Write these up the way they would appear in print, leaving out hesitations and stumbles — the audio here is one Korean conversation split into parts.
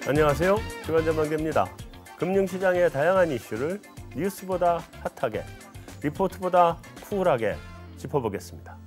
안녕하세요. 주간전망대입니다. 금융시장의 다양한 이슈를 뉴스보다 핫하게, 리포트보다 쿨하게 짚어보겠습니다.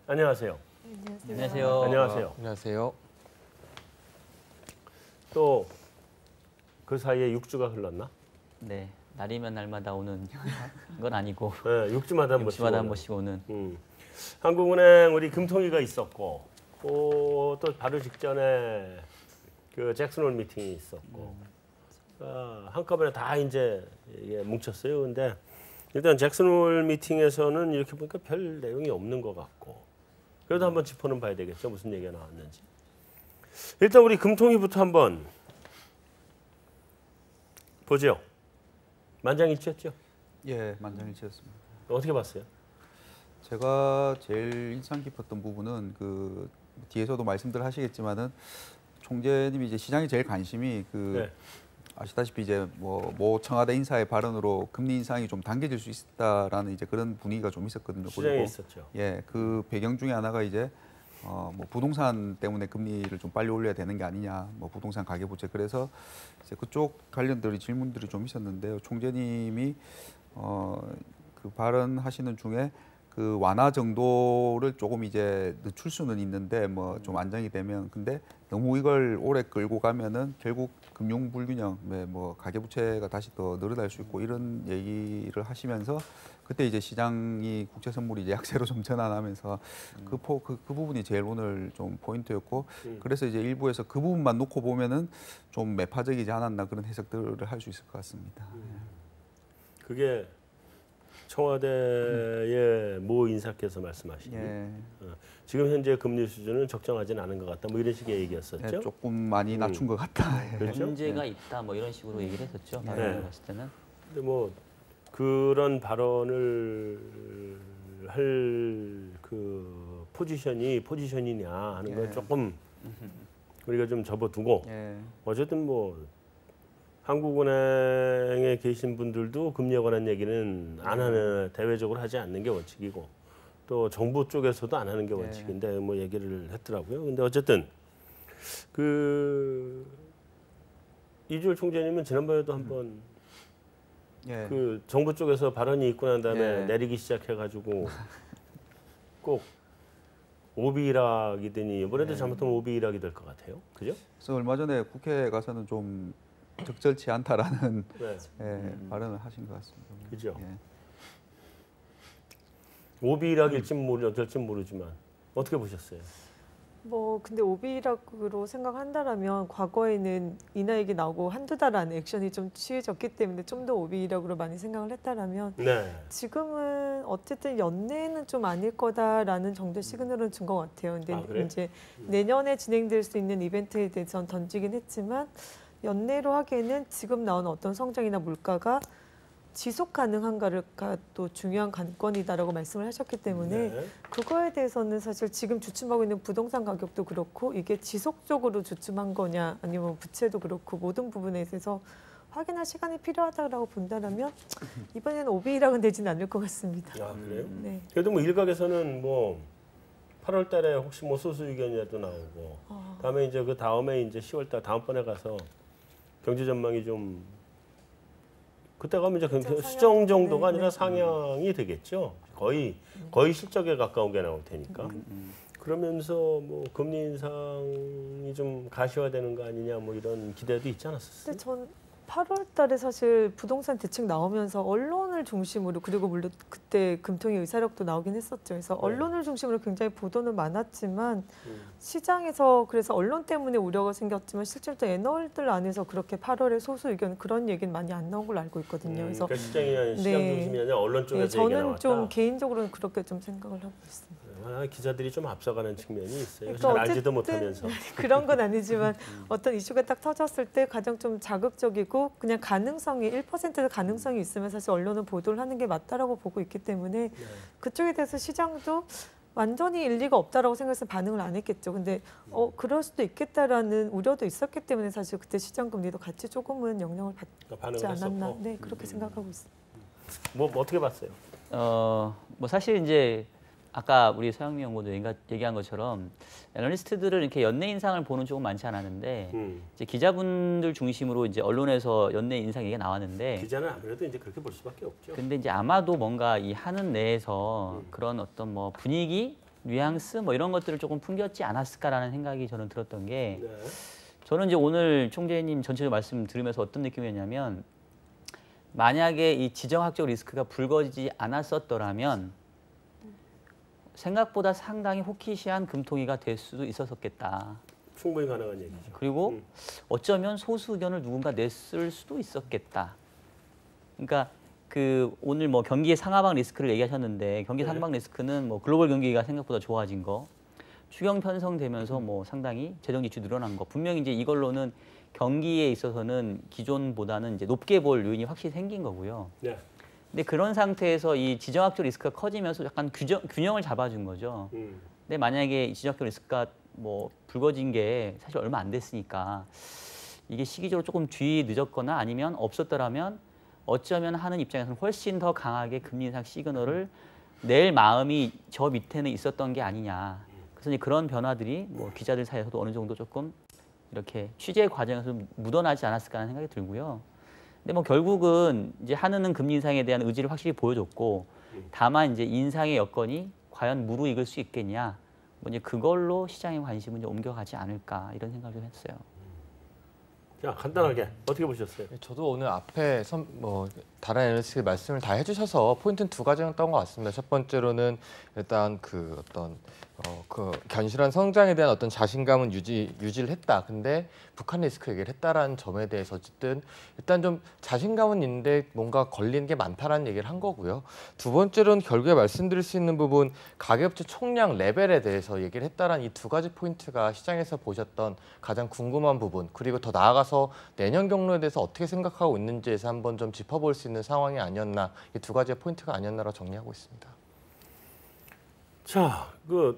안녕하세요. 안녕하세요. 안녕하세요. 안녕하세요. 또 그 사이에 6주가 흘렀나? 네, 날이면 날마다 오는 건 아니고 네, 6주마다 한 번씩 6주마다 한 번씩 오는. 한국은행 우리 금통위가 있었고 또 바로 직전에 그 잭슨홀 미팅이 있었고 한꺼번에 다 이제 이게 뭉쳤어요. 근데 일단 잭슨홀 미팅에서는 이렇게 보니까 별 내용이 없는 것 같고 그래도 한번 짚어는 봐야 되겠죠. 무슨 얘기가 나왔는지. 일단 우리 금통위부터 한번 보죠. 만장일치였죠? 예, 만장일치였습니다. 어떻게 봤어요? 제가 제일 인상 깊었던 부분은 그 뒤에서도 말씀들 하시겠지만은 총재님이 이제 시장에 제일 관심이 그 아시다시피 이제 뭐 청와대 인사의 발언으로 금리 인상이 좀 당겨질 수 있다라는 이제 그런 분위기가 좀 있었거든요. 시장에 있었죠. 예, 그 배경 중에 하나가 이제 뭐 부동산 때문에 금리를 좀 빨리 올려야 되는 게 아니냐, 뭐 부동산 가계부채 그래서 이제 그쪽 관련들이 질문들이 좀 있었는데요. 총재님이 그 발언하시는 중에 그 완화 정도를 조금 이제 늦출 수는 있는데 뭐 좀 안정이 되면 근데 너무 이걸 오래 끌고 가면은 결국 금융 불균형, 뭐 가계부채가 다시 더 늘어날 수 있고 이런 얘기를 하시면서 그때 이제 시장이 국채 선물이 이제 약세로 좀 전환하면서 그 부분이 제일 오늘 좀 포인트였고 그래서 이제 일부에서 그 부분만 놓고 보면은 좀 매파적이지 않았나 그런 해석들을 할 수 있을 것 같습니다. 그게 청와대의 모 인사께서 말씀하신 지금 현재 금리 수준은 적정하진 않은 것 같다. 뭐 이런 식의 얘기였었죠. 네, 조금 많이 낮춘 것 같다. 그렇죠? 문제가 있다. 뭐 이런 식으로 얘기를 했었죠. 발언을 했을 때는. 근데 뭐 그런 발언을 할 그 포지션이냐 하는 걸 조금 우리가 좀 접어두고 어쨌든 뭐 한국은행에 계신 분들도 금리에 관한 얘기는 안 하는 대외적으로 하지 않는 게 원칙이고 또 정부 쪽에서도 안 하는 게 원칙인데 뭐 얘기를 했더라고요. 근데 어쨌든 그 이주열 총재님은 지난번에도 한번 그 정부 쪽에서 발언이 있고 난 다음에 내리기 시작해가지고 꼭 오비락이더니 이번에도 잘못하면 오비락이 될 것 같아요. 그죠? 그래서 얼마 전에 국회에 가서는 좀 적절치 않다라는 발언을 하신 것 같습니다. 그죠? 오비락일지 어쩔지 모르지만 어떻게 보셨어요? 뭐 근데 오비락으로 생각한다라면 과거에는 이나익이 나오고 한두 달 안에 액션이 좀 취해졌기 때문에 좀 더 오비락으로 많이 생각을 했다라면 지금은 어쨌든 연내는 좀 아닐 거다라는 정도의 시그널은 준 것 같아요. 근데 이제 내년에 진행될 수 있는 이벤트에 대해서는 던지긴 했지만 연내로 하기에는 지금 나온 어떤 성장이나 물가가 지속 가능한가가 또 중요한 관건이다라고 말씀을 하셨기 때문에 그거에 대해서는 사실 지금 주춤하고 있는 부동산 가격도 그렇고 이게 지속적으로 주춤한 거냐 아니면 부채도 그렇고 모든 부분에 대해서 확인할 시간이 필요하다고 본다면 이번에는 오비락은 되지는 않을 것 같습니다. 아 그래요? 네. 그래도 뭐 일각에서는 뭐 8월달에 혹시 뭐 소수 의견이라도 나오고 다음에 이제 그 다음에 이제 10월달 다음번에 가서 경제 전망이 좀 그때 가면 이제 수정 정도가 아니라 상향이 되겠죠. 거의 실적에 가까운 게 나올 테니까. 그러면서 뭐 금리 인상이 좀 가시화되는 거 아니냐 뭐 이런 기대도 있지 않았었어요? 근데 전 8월 달에 사실 부동산 대책 나오면서 언론을 중심으로 그리고 물론 그때 금통위 의사력도 나오긴 했었죠. 그래서 언론을 중심으로 굉장히 보도는 많았지만 시장에서 그래서 언론 때문에 우려가 생겼지만 실제로 또 애널들 안에서 그렇게 8월에 소수 의견 그런 얘기는 많이 안 나온 걸로 알고 있거든요. 그래서 시장이 아니라 시장 중심이 아니라 언론 쪽에서 얘기가 저는 나왔다. 좀 개인적으로는 그렇게 좀 생각을 하고 있습니다. 기자들이 좀 앞서가는 측면이 있어요. 그러니까 잘 알지도 못하면서. 그런 건 아니지만 어떤 이슈가 딱 터졌을 때 가장 좀 자극적이고 그냥 가능성이 1%의 가능성이 있으면 사실 언론은 보도를 하는 게 맞다라고 보고 있기 때문에 그쪽에 대해서 시장도 완전히 일리가 없다라고 생각해서 반응을 안 했겠죠. 근데 그럴 수도 있겠다라는 우려도 있었기 때문에 사실 그때 시장 금리도 같이 조금은 영향을 받지 않았나. 했었고. 네, 그렇게 생각하고 있습니다. 뭐 어떻게 봤어요? 뭐 사실 이제 아까 우리 서영미 연구도 얘기한 것처럼 애널리스트들은 이렇게 연내 인상을 보는 쪽은 많지 않았는데 이제 기자분들 중심으로 이제 언론에서 연내 인상 얘기가 나왔는데 기자는 아무래도 이제 그렇게 볼 수밖에 없죠. 근데 이제 아마도 뭔가 이 하는 내에서 그런 어떤 뭐 분위기, 뉘앙스 뭐 이런 것들을 조금 풍겼지 않았을까라는 생각이 저는 들었던 게 네. 저는 이제 오늘 총재님 전체적으로 말씀 들으면서 어떤 느낌이었냐면 만약에 이 지정학적 리스크가 불거지지 않았었더라면 생각보다 상당히 호키시한 금통위가 될 수도 있었겠다. 충분히 가능한 얘기죠. 그리고 어쩌면 소수 의견을 누군가 냈을 수도 있었겠다. 그러니까 그 오늘 뭐 경기의 상하방 리스크를 얘기하셨는데 경기 상하방 리스크는 뭐 글로벌 경기가 생각보다 좋아진 거, 추경 편성되면서 뭐 상당히 재정 지출이 늘어난 거. 분명히 이제 이걸로는 경기에 있어서는 기존보다는 이제 높게 볼 요인이 확실히 생긴 거고요. 네. 근데 그런 상태에서 이 지정학적 리스크가 커지면서 약간 균형을 잡아준 거죠. 근데 만약에 이 지정학적 리스크가 뭐 불거진 게 사실 얼마 안 됐으니까 이게 시기적으로 조금 뒤늦었거나 아니면 없었더라면 어쩌면 하는 입장에서는 훨씬 더 강하게 금리 인상 시그널을 낼 마음이 저 밑에는 있었던 게 아니냐. 그래서 이제 그런 변화들이 뭐 기자들 사이에서도 어느 정도 조금 이렇게 취재 과정에서 묻어나지 않았을까 하는 생각이 들고요. 근데 뭐 결국은 이제 한은은 금리 인상에 대한 의지를 확실히 보여줬고 다만 이제 인상의 여건이 과연 무르익을 수 있겠냐 뭐 이제 그걸로 시장의 관심은 이제 옮겨가지 않을까 이런 생각을 좀 했어요. 자 간단하게 어떻게 보셨어요? 저도 오늘 앞에 다른 애널리스트 말씀을 다 해주셔서 포인트는 두 가지 떴던 것 같습니다. 첫 번째로는 일단 그 어떤 그 견실한 성장에 대한 어떤 자신감은 유지를 했다. 근데 북한 리스크 얘기를 했다라는 점에 대해서 어쨌든 일단 좀 자신감은 있는데 뭔가 걸리는 게 많다라는 얘기를 한 거고요. 두 번째로는 결국에 말씀드릴 수 있는 부분 가계부채 총량 레벨에 대해서 얘기를 했다라는 이 두 가지 포인트가 시장에서 보셨던 가장 궁금한 부분 그리고 더 나아가서 내년 경로에 대해서 어떻게 생각하고 있는지에서 한번 좀 짚어볼 수 있는 상황이 아니었나 이 두 가지의 포인트가 아니었나라고 정리하고 있습니다. 자,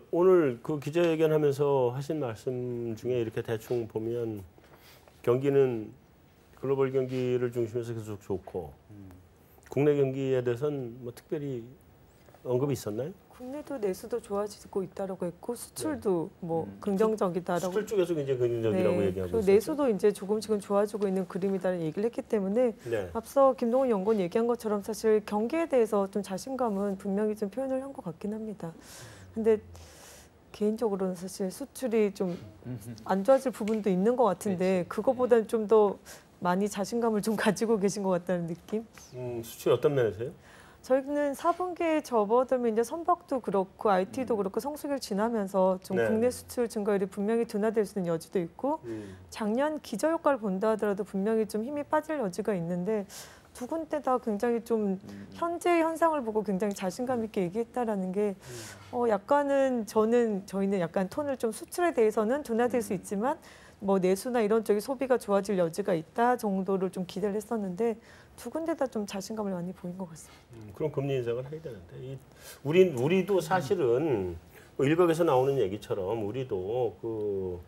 오늘 그 기자회견하면서 하신 말씀 중에 이렇게 대충 보면 경기는 글로벌 경기를 중심해서 계속 좋고 국내 경기에 대해서는 뭐 특별히 언급이 있었나요? 국내도 내수도 좋아지고 있다라고 했고 수출도 뭐 긍정적이다라고. 수출 쪽에서 굉장히 긍정적이라고 얘기하고 그리고 있었죠. 내수도 이제 조금씩은 좋아지고 있는 그림이다라는 얘기를 했기 때문에 앞서 김동훈 연구원 얘기한 것처럼 사실 경기에 대해서 좀 자신감은 분명히 좀 표현을 한 것 같긴 합니다. 근데 개인적으로는 사실 수출이 좀 안 좋아질 부분도 있는 것 같은데 그거보다는 좀 더 많이 자신감을 좀 가지고 계신 것 같다는 느낌? 수출 어떤 면에서요? 저희는 4분기에 접어들면 이제 선박도 그렇고 IT도 그렇고 성수기를 지나면서 좀 국내 수출 증가율이 분명히 둔화될 수 있는 여지도 있고 작년 기저효과를 본다 하더라도 분명히 좀 힘이 빠질 여지가 있는데 두 군데 다 굉장히 좀 현재 현상을 보고 굉장히 자신감 있게 얘기했다라는 게 약간은 저희는 약간 톤을 좀 수출에 대해서는 둔화될 수 있지만 뭐 내수나 이런 쪽이 소비가 좋아질 여지가 있다 정도를 좀 기대를 했었는데 두 군데 다 좀 자신감을 많이 보인 것 같습니다. 그럼 금리 인상을 해야 되는데 우리도 사실은 일각에서 나오는 얘기처럼 우리도 그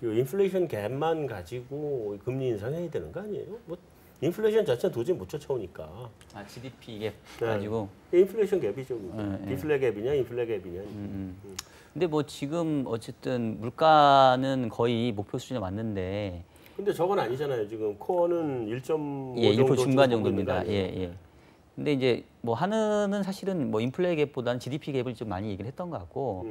인플레이션 갭만 가지고 금리 인상해야 되는 거 아니에요? 뭐 인플레이션 자체는 도저히 못 쫓아오니까. GDP 갭 가지고. 인플레이션 갭이죠. 디플레 갭이냐 인플레 갭이냐. 근데 뭐 지금 어쨌든 물가는 거의 목표 수준에 왔는데. 근데 저건 아니잖아요. 지금 코어는 1.5 정도 1% 중간 정도입니다. 근데 이제 뭐 한은은 사실은 뭐 인플레 갭보다는 GDP 갭을 좀 많이 얘기를 했던 것 같고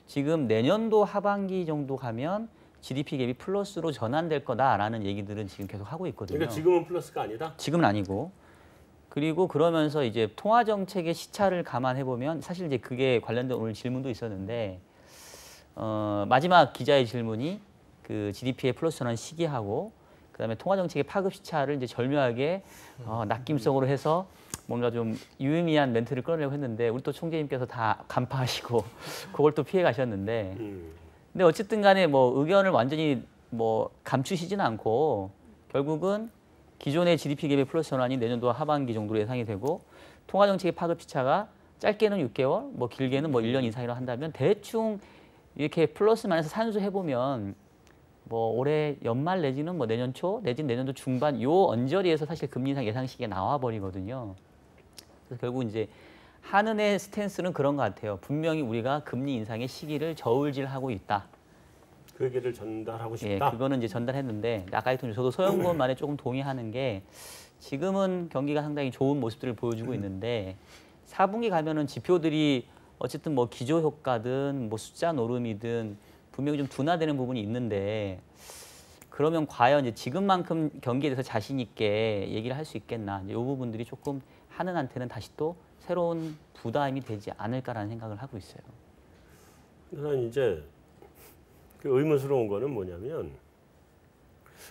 지금 내년도 하반기 정도 가면 GDP 갭이 플러스로 전환될 거다라는 얘기들은 지금 계속 하고 있거든요. 그러니까 지금은 플러스가 아니다? 지금은 아니고. 그리고 그러면서 이제 통화 정책의 시차를 감안해 보면 사실 이제 그게 관련된 오늘 질문도 있었는데 마지막 기자의 질문이 그 GDP의 플러스 전환 시기하고 그다음에 통화 정책의 파급 시차를 이제 절묘하게 낚임성으로 해서 뭔가 좀 유의미한 멘트를 끌어내려고 했는데 우리 또 총재님께서 다 간파하시고 그걸 또 피해 가셨는데 근데 어쨌든 간에 뭐 의견을 완전히 뭐 감추시지는 않고 결국은 기존의 GDP 갭의 플러스 전환이 내년도 하반기 정도로 예상이 되고 통화정책의 파급 시차가 짧게는 6개월, 뭐 길게는 뭐 1년 이상이라고 한다면 대충 이렇게 플러스 마이너스 산수해보면 뭐 올해 연말 내지는 뭐 내년 초 내지는 내년도 중반 요 언저리에서 사실 금리 인상 예상 시기가 나와 버리거든요. 그래서 결국 이제 한은의 스탠스는 그런 것 같아요. 분명히 우리가 금리 인상의 시기를 저울질하고 있다. 그 얘기를 전달하고 싶다. 예, 그거는 이제 전달했는데 아까 했던 저도 소영권 말에 조금 동의하는 게 지금은 경기가 상당히 좋은 모습들을 보여주고 있는데 4분기 가면은 지표들이 어쨌든 뭐 기조 효과든 뭐 숫자 노름이든 분명히 좀 둔화되는 부분이 있는데 그러면 과연 이제 지금만큼 경기에 대해서 자신 있게 얘기를 할 수 있겠나? 이 부분들이 조금 한은한테는 다시 또 새로운 부담이 되지 않을까라는 생각을 하고 있어요. 난 이제 그 의문스러운 거는 뭐냐면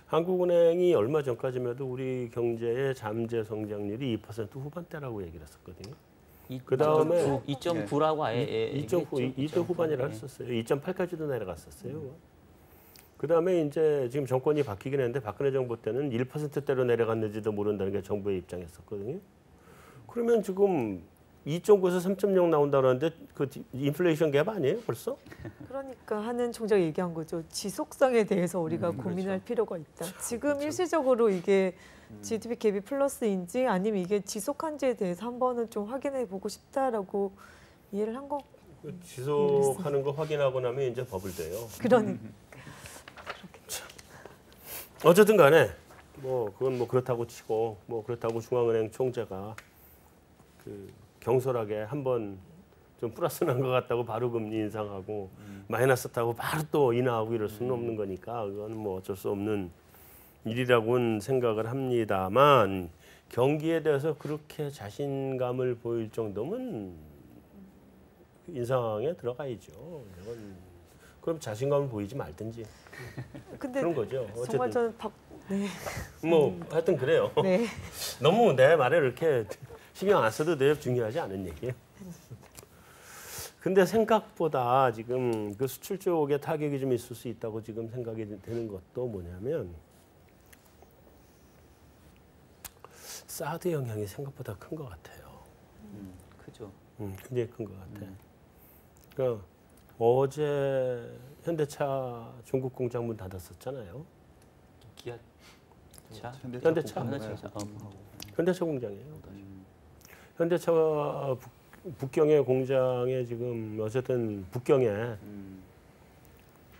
한국은행이 얼마 전까지만 해도 우리 경제의 잠재 성장률이 2% 후반대라고 얘기를 했었거든요. 그 다음에 2.9라고 아예 2.9 후반이라 했었어요. 2.8까지도 내려갔었어요. 그 다음에 이제 지금 정권이 바뀌긴 했는데 박근혜 정부 때는 1%대로 내려갔는지도 모른다는 게 정부의 입장이었었거든요. 그러면 지금 2.9에서 3.0 나온다 그러는데 그 인플레이션 갭 아니에요 벌써? 그러니까 하는 총재가 얘기한 거죠. 지속성에 대해서 우리가 고민할 필요가 있다. 지금 일시적으로 이게 GDP 갭이 플러스인지 아니면 이게 지속한지에 대해서 한 번은 좀 확인해 보고 싶다라고 이해를 한 거. 지속하는 거 확인하고 나면 이제 버블돼요. 그러니까. 어쨌든 간에 뭐 그건 뭐 그렇다고 치고 뭐 그렇다고 중앙은행 총재가 그 경솔하게 한번 좀 플러스 난 것 같다고 바로 금리 인상하고 마이너스 타고 바로 또 인하하고 이럴 수는 없는 거니까 그건 뭐 어쩔 수 없는 일이라고는 생각을 합니다만 경기에 대해서 그렇게 자신감을 보일 정도면 인상에 들어가야죠. 그럼 자신감을 보이지 말든지. 근데 그런 거죠. 정말 저는 뭐 하여튼 그래요. 네. 너무 내 말에 이렇게 신경 안 써도 돼요. 중요하지 않은 얘기예요. 근데 생각보다 지금 그 수출 쪽에 타격이 좀 있을 수 있다고 지금 생각이 되는 것도 뭐냐면 사드 영향이 생각보다 큰 것 같아요. 크죠. 굉장히 큰 것 같아요. 그러니까 어제 현대차 중국 공장 문 닫았었잖아요. 기아차? 현대차. 현대차 공장이에요. 현대차 북경의 공장에 지금 어쨌든 북경에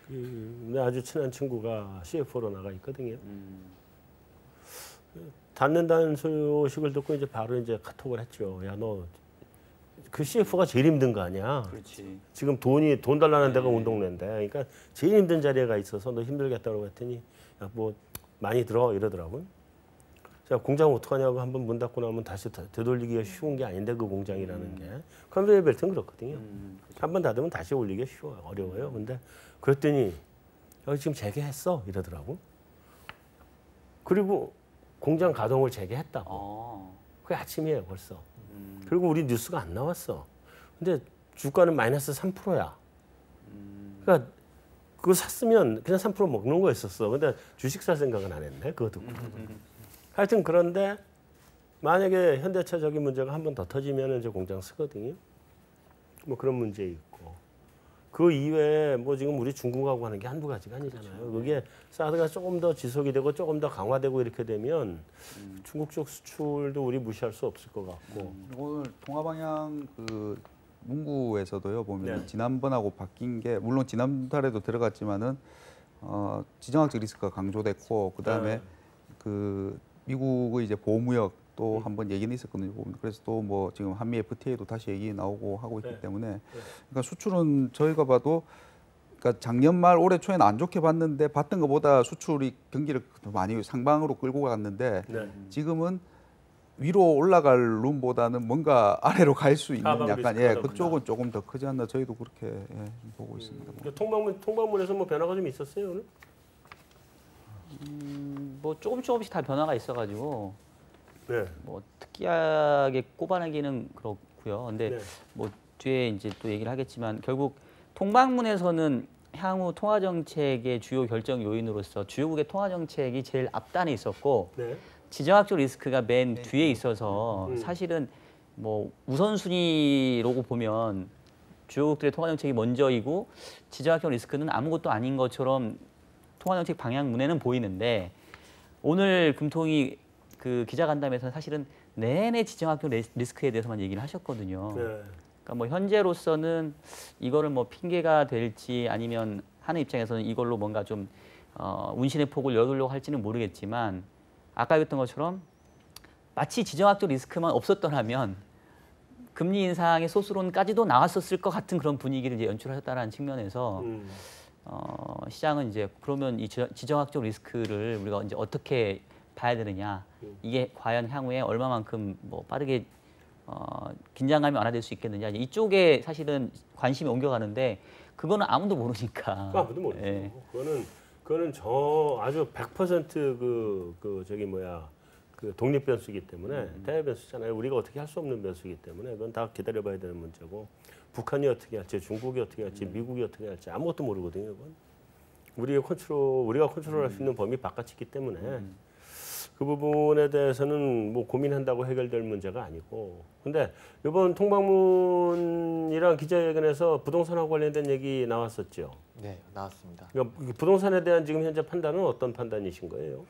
내 아주 친한 친구가 CFO로 나가 있거든요. 닫는다는 소식을 듣고 이제 바로 이제 카톡을 했죠. 야, 너 그 CFO가 제일 힘든 거 아니야? 그렇지. 지금 돈 달라는 데가 운동네인데, 그러니까 제일 힘든 자리에 가 있어서 너 힘들겠다고 했더니 야, 뭐 많이 들어 이러더라고요. 자, 공장 어떡하냐고 한번 문 닫고 나면 다시 되돌리기가 쉬운 게 아닌데 그 공장이라는 게 컨베이어 벨트는 그렇거든요. 한번 닫으면 다시 올리기가 어려워요. 근데 그랬더니 여기 지금 재개했어 이러더라고. 그리고 공장 가동을 재개했다고. 그게 아침이에요 벌써. 그리고 우리 뉴스가 안 나왔어. 근데 주가는 마이너스 3%야. 그러니까 그거 샀으면 그냥 3% 먹는 거였었어. 근데 주식 살 생각은 안 했네. 그거 듣고. 하여튼 그런데 만약에 현대차적인 문제가 한 번 더 터지면 이제 공장 쓰거든요. 뭐 그런 문제 있고. 그 이외에 뭐 지금 우리 중국하고 하는 게 한두 가지가 아니잖아요. 그렇죠. 그게 사드가 조금 더 지속이 되고 조금 더 강화되고 이렇게 되면 중국 쪽 수출도 우리 무시할 수 없을 것 같고. 오늘 통화방향 그 문구에서도요 보면 네. 지난번하고 바뀐 게 물론 지난달에도 들어갔지만은 지정학적 리스크가 강조됐고 그 다음에 그 미국의 이제 보호무역 또 한번 얘기는 있었거든요. 그래서 또 뭐 지금 한미 FTA도 다시 얘기 나오고 하고 있기 때문에 그러니까 수출은 저희가 봐도 그러니까 작년 말 올해 초에는 안 좋게 봤는데 봤던 것보다 수출이 경기를 많이 상방으로 끌고 갔는데 지금은 위로 올라갈 룸보다는 뭔가 아래로 갈 수 있는 약간 그쪽은 조금 더 크지 않나 저희도 그렇게 보고 있습니다. 통방문에서 뭐 변화가 좀 있었어요 오늘? 뭐 조금씩 다 변화가 있어가지고 네. 뭐 특이하게 꼽아내기는 그렇고요. 근데 네. 뭐 뒤에 이제 또 얘기를 하겠지만 결국 통방문에서는 향후 통화 정책의 주요 결정 요인으로서 주요국의 통화 정책이 제일 앞단에 있었고 네. 지정학적 리스크가 맨 뒤에 있어서 사실은 뭐 우선순위로 보면 주요국들의 통화 정책이 먼저이고 지정학적 리스크는 아무것도 아닌 것처럼 통화 정책 방향문에는 보이는데 오늘 금통위 그 기자간담회에서는 사실은 내내 지정학적 리스크에 대해서만 얘기를 하셨거든요. 네. 그러니까 뭐 현재로서는 이거를 뭐 핑계가 될지 아니면 하는 입장에서는 이걸로 뭔가 좀 운신의 폭을 열으려고 할지는 모르겠지만 아까 얘기했던 것처럼 마치 지정학적 리스크만 없었더라면 금리 인상의 소수론까지도 나왔었을 것 같은 그런 분위기를 이제 연출하셨다는 측면에서 시장은 이제 그러면 이 지정학적 리스크를 우리가 이제 어떻게 봐야 되느냐 이게 과연 향후에 얼마만큼 뭐 빠르게 긴장감이 완화될 수 있겠느냐 이쪽에 사실은 관심이 옮겨가는데 그거는 아무도 모르니까. 아무도 모르죠. 예. 그거는 저 아주 100% 그 저기 뭐야 그 독립 변수이기 때문에 대외 변수잖아요. 우리가 어떻게 할 수 없는 변수이기 때문에 그건 다 기다려봐야 되는 문제고 북한이 어떻게 할지 중국이 어떻게 할지 미국이 어떻게 할지 아무것도 모르거든요. 그건 우리가 컨트롤할 수 있는 범위 바깥이기 때문에. 그 부분에 대해서는 뭐 고민한다고 해결될 문제가 아니고 근데 이번 통방문이랑 기자회견에서 부동산하고 관련된 얘기 나왔었죠. 네, 나왔습니다. 그러니까 부동산에 대한 지금 현재 판단은 어떤 판단이신 거예요?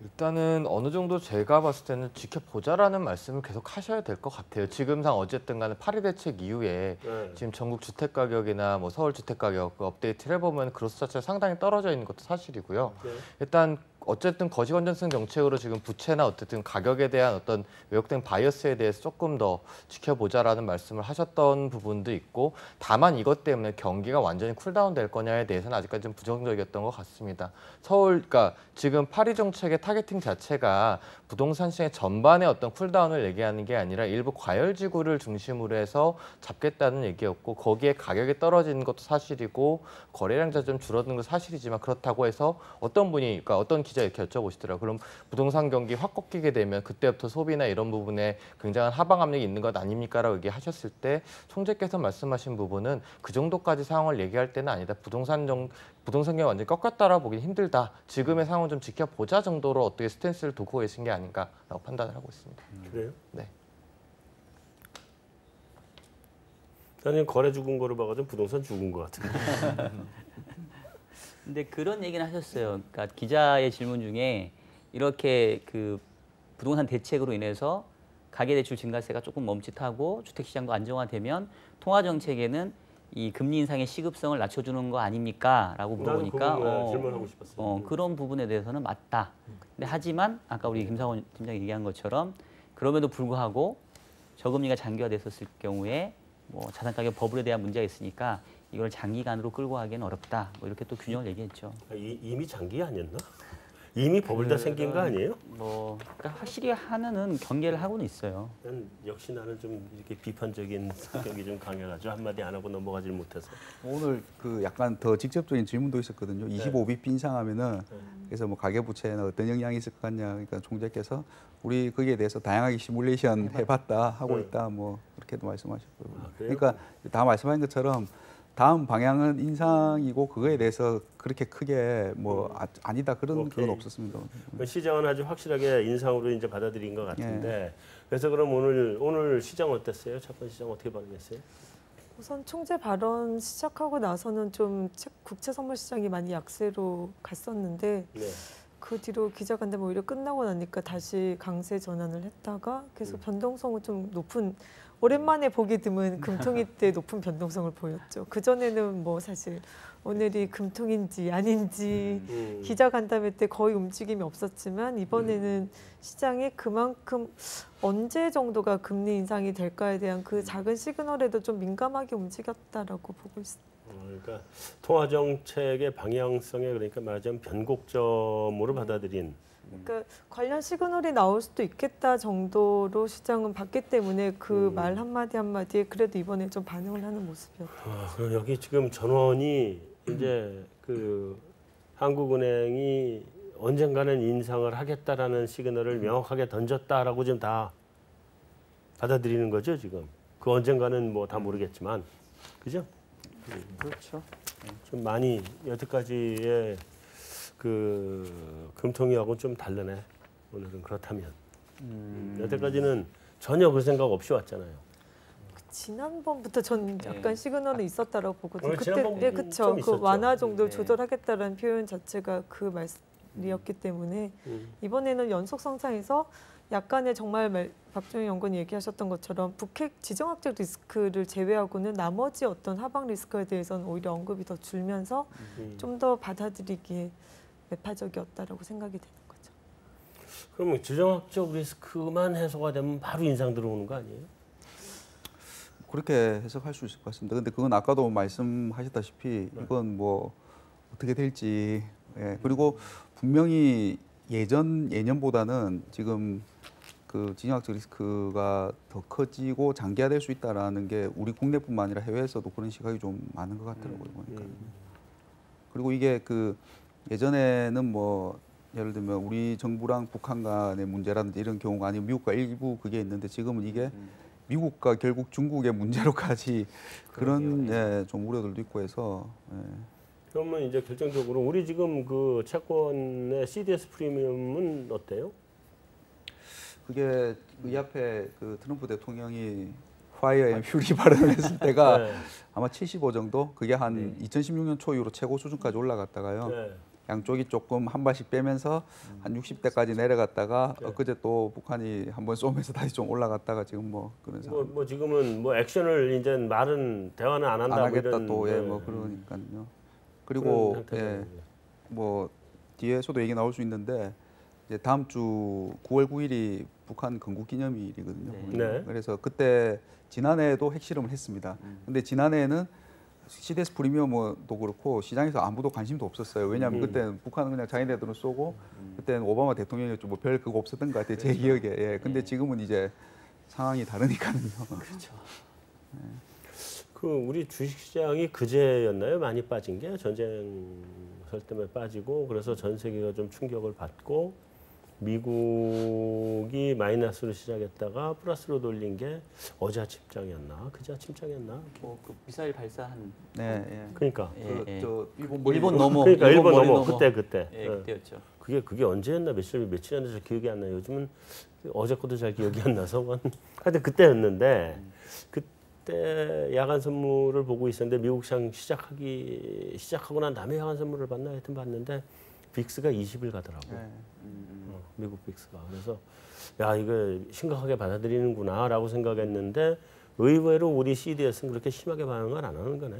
일단은 어느 정도 제가 봤을 때는 지켜보자라는 말씀을 계속 하셔야 될 것 같아요. 지금상 어쨌든 간에 파리 대책 이후에 지금 전국 주택 가격이나 뭐 서울 주택 가격 업데이트를 해보면 그로스 자체가 상당히 떨어져 있는 것도 사실이고요. 일단 어쨌든 거시 건전성 정책으로 지금 부채나 어쨌든 가격에 대한 어떤 왜곡된 바이어스에 대해서 조금 더 지켜보자라는 말씀을 하셨던 부분도 있고 다만 이것 때문에 경기가 완전히 쿨다운 될 거냐에 대해서는 아직까지 좀 부정적이었던 것 같습니다. 그러니까 지금 파리 정책의 타겟팅 자체가 부동산 시장의 전반의 어떤 쿨다운을 얘기하는 게 아니라 일부 과열지구를 중심으로 해서 잡겠다는 얘기였고 거기에 가격이 떨어지는 것도 사실이고 거래량 자체가 좀 줄어드는 것도 사실이지만 그렇다고 해서 어떤 분이 그러니까 어떤 기자 이렇게 여쭤보시더라고요. 그럼 부동산 경기 확 꺾이게 되면 그때부터 소비나 이런 부분에 굉장한 하방 압력이 있는 것 아닙니까? 라고 얘기하셨을 때 총재께서 말씀하신 부분은 그 정도까지 상황을 얘기할 때는 아니다. 부동산 경기 완전히 꺾였다라고 보기는 힘들다. 지금의 상황을 좀 지켜보자 정도로 어떻게 스탠스를 두고 계신 게 아닌가라고 판단을 하고 있습니다. 그래요? 네. 나는 거래 죽은 거로 봐가지고 부동산 죽은 거 같은데. 근데 그런 얘기는 하셨어요. 그러니까 기자의 질문 중에 이렇게 그 부동산 대책으로 인해서 가계대출 증가세가 조금 멈칫하고 주택시장도 안정화되면 통화정책에는 이 금리 인상의 시급성을 낮춰주는 거 아닙니까? 라고 물어보니까 질문하고 싶었어요. 그런 부분에 대해서는 맞다. 근데 하지만 아까 우리 김상원 팀장이 얘기한 것처럼 그럼에도 불구하고 저금리가 장기화됐었을 경우에 뭐 자산가격 버블에 대한 문제가 있으니까 이걸 장기간으로 끌고 가기는 어렵다. 뭐 이렇게 또 균형을 얘기했죠. 이미 장기 아니었나? 이미 버블 다 생긴 거 아니에요? 뭐 그러니까 확실히 하나는 경계를 하고는 있어요. 역시 나는 좀 이렇게 비판적인 성격이 좀 강해가지고 한마디 안 하고 넘어가질 못해서. 오늘 그 약간 더 직접적인 질문도 있었거든요. 25bp 인상하면은 그래서 뭐 가계부채에는 어떤 영향이 있을 것 같냐. 그러니까 총재께서 우리 거기에 대해서 다양하게 시뮬레이션 해봤다 하고 있다 뭐 그렇게도 말씀하셨고요. 그러니까 다 말씀하신 것처럼. 다음 방향은 인상이고 그거에 대해서 그렇게 크게 뭐 아니다 그런 건 없었습니다. 시장은 아주 확실하게 인상으로 이제 받아들인 것 같은데 그래서 그럼 오늘 시장 어땠어요? 첫 번째 시장 어떻게 반응했어요? 우선 총재 발언 시작하고 나서는 좀 국채 선물 시장이 많이 약세로 갔었는데 그 뒤로 기자간담회 오히려 끝나고 나니까 다시 강세 전환을 했다가 계속 변동성은 좀 높은 오랜만에 보기 드문 금통위 때 높은 변동성을 보였죠. 그전에는 뭐 사실 오늘이 금통인지 아닌지 기자간담회 때 거의 움직임이 없었지만 이번에는 시장이 그만큼 언제 정도가 금리 인상이 될까에 대한 그 작은 시그널에도 좀 민감하게 움직였다라고 보고 있습니다. 그러니까 통화 정책의 방향성에 그러니까 말하자면 변곡점으로 받아들인. 그러니까 관련 시그널이 나올 수도 있겠다 정도로 시장은 봤기 때문에 그 말 한마디 한마디에 그래도 이번에 좀 반응을 하는 모습이었다. 그럼 여기 지금 전원이 이제 그 한국은행이 언젠가는 인상을 하겠다라는 시그널을 명확하게 던졌다라고 지금 다 받아들이는 거죠 지금. 그 언젠가는 뭐 다 모르겠지만, 그죠? 그렇죠. 좀 많이 여태까지의 그 금통위하고는 좀 다르네. 오늘은 그렇다면. 여태까지는 전혀 그 생각 없이 왔잖아요. 지난번부터 전 약간 시그널이 있었다라고 보거든요. 그때 지난번부터 그쵸. 좀 그 있었죠. 완화 정도를 네. 조절하겠다라는 표현 자체가 그 말이었기 때문에 이번에는 연속 성장에서 약간의 정말 박정희 연구원이 얘기하셨던 것처럼 북핵 지정학적 리스크를 제외하고는 나머지 어떤 하방 리스크에 대해서는 오히려 언급이 더 줄면서 좀 더 받아들이기에 매파적이었다라고 생각이 되는 거죠. 그러면 지정학적 리스크만 해소가 되면 바로 인상 들어오는 거 아니에요? 그렇게 해석할 수 있을 것 같습니다. 근데 그건 아까도 말씀하셨다시피 이건 뭐 어떻게 될지, 예. 그리고 분명히 예년보다는 지금 그 지정학적 리스크가 더 커지고 장기화될 수 있다라는 게 우리 국내뿐만 아니라 해외에서도 그런 시각이 좀 많은 것 같더라고요. 보니까. 그리고 이게 그 예전에는 뭐 예를 들면 우리 정부랑 북한 간의 문제라든지 이런 경우가 아니고 미국과 일부 그게 있는데 지금은 이게 미국과 결국 중국의 문제로까지 그런 예, 좀 우려들도 있고 해서. 예. 그러면 이제 결정적으로 우리 지금 그 채권의 CDS 프리미엄은 어때요? 그게 이 앞에 그 트럼프 대통령이 파이어 앤 퓨리 발언을 했을 때가 네. 아마 75 정도? 그게 한 2016년 초 이후로 최고 수준까지 올라갔다가요. 네. 양쪽이 조금 한 발씩 빼면서 한 60대까지 내려갔다가 엊그제 또 북한이 한번 쏘면서 다시 좀 올라갔다가 지금 뭐 그런 상황. 뭐 지금은 뭐 액션을 이제 말은 대화는 안 한다. 안 하겠다 이런, 또 예, 네. 뭐 그러니까요. 그리고 그런 상태죠. 예, 뭐 뒤에서도 얘기 나올 수 있는데 이제 다음 주 9월 9일이 북한 건국 기념일이거든요. 네. 그래서 그때 지난해에도 핵실험을 했습니다. 근데 지난해에는 CDS 프리미엄도 그렇고 시장에서 아무도 관심도 없었어요. 왜냐하면 그때는 북한은 그냥 자기네들은 쏘고 그때는 오바마 대통령이었죠. 뭐 별 그거 없었던 것 같아요. 제 기억에. 예. 근데 지금은 이제 상황이 다르니까요. 그렇죠. 그 우리 주식시장이 그제였나요? 많이 빠진 게 전쟁 설 때문에 빠지고 그래서 전 세계가 좀 충격을 받고 미국이 마이너스로 시작했다가 플러스로 돌린 게 어제 아침장이었나? 그제 아침장이었나? 뭐그 미사일 발사한 네. 예. 그러니까 저 일본 넘어. 그러니까 일본 머리 넘어 그때 예, 그때였죠. 그게 언제였나 며칠이었나 잘 기억이 안 나요. 요즘은 어제 것도 잘 기억이 안 나서 하여튼 그때였는데 그때 야간 선물을 보고 있었는데 미국 시장 시작하고 난 다음에 야간 선물을 봤나 하여튼 봤는데 빅스가 20일 가더라고. 네. 미국 빅스가. 그래서 야 이거 심각하게 받아들이는구나라고 생각했는데 의외로 우리 CDS는 그렇게 심하게 반응을 안 하는 거네.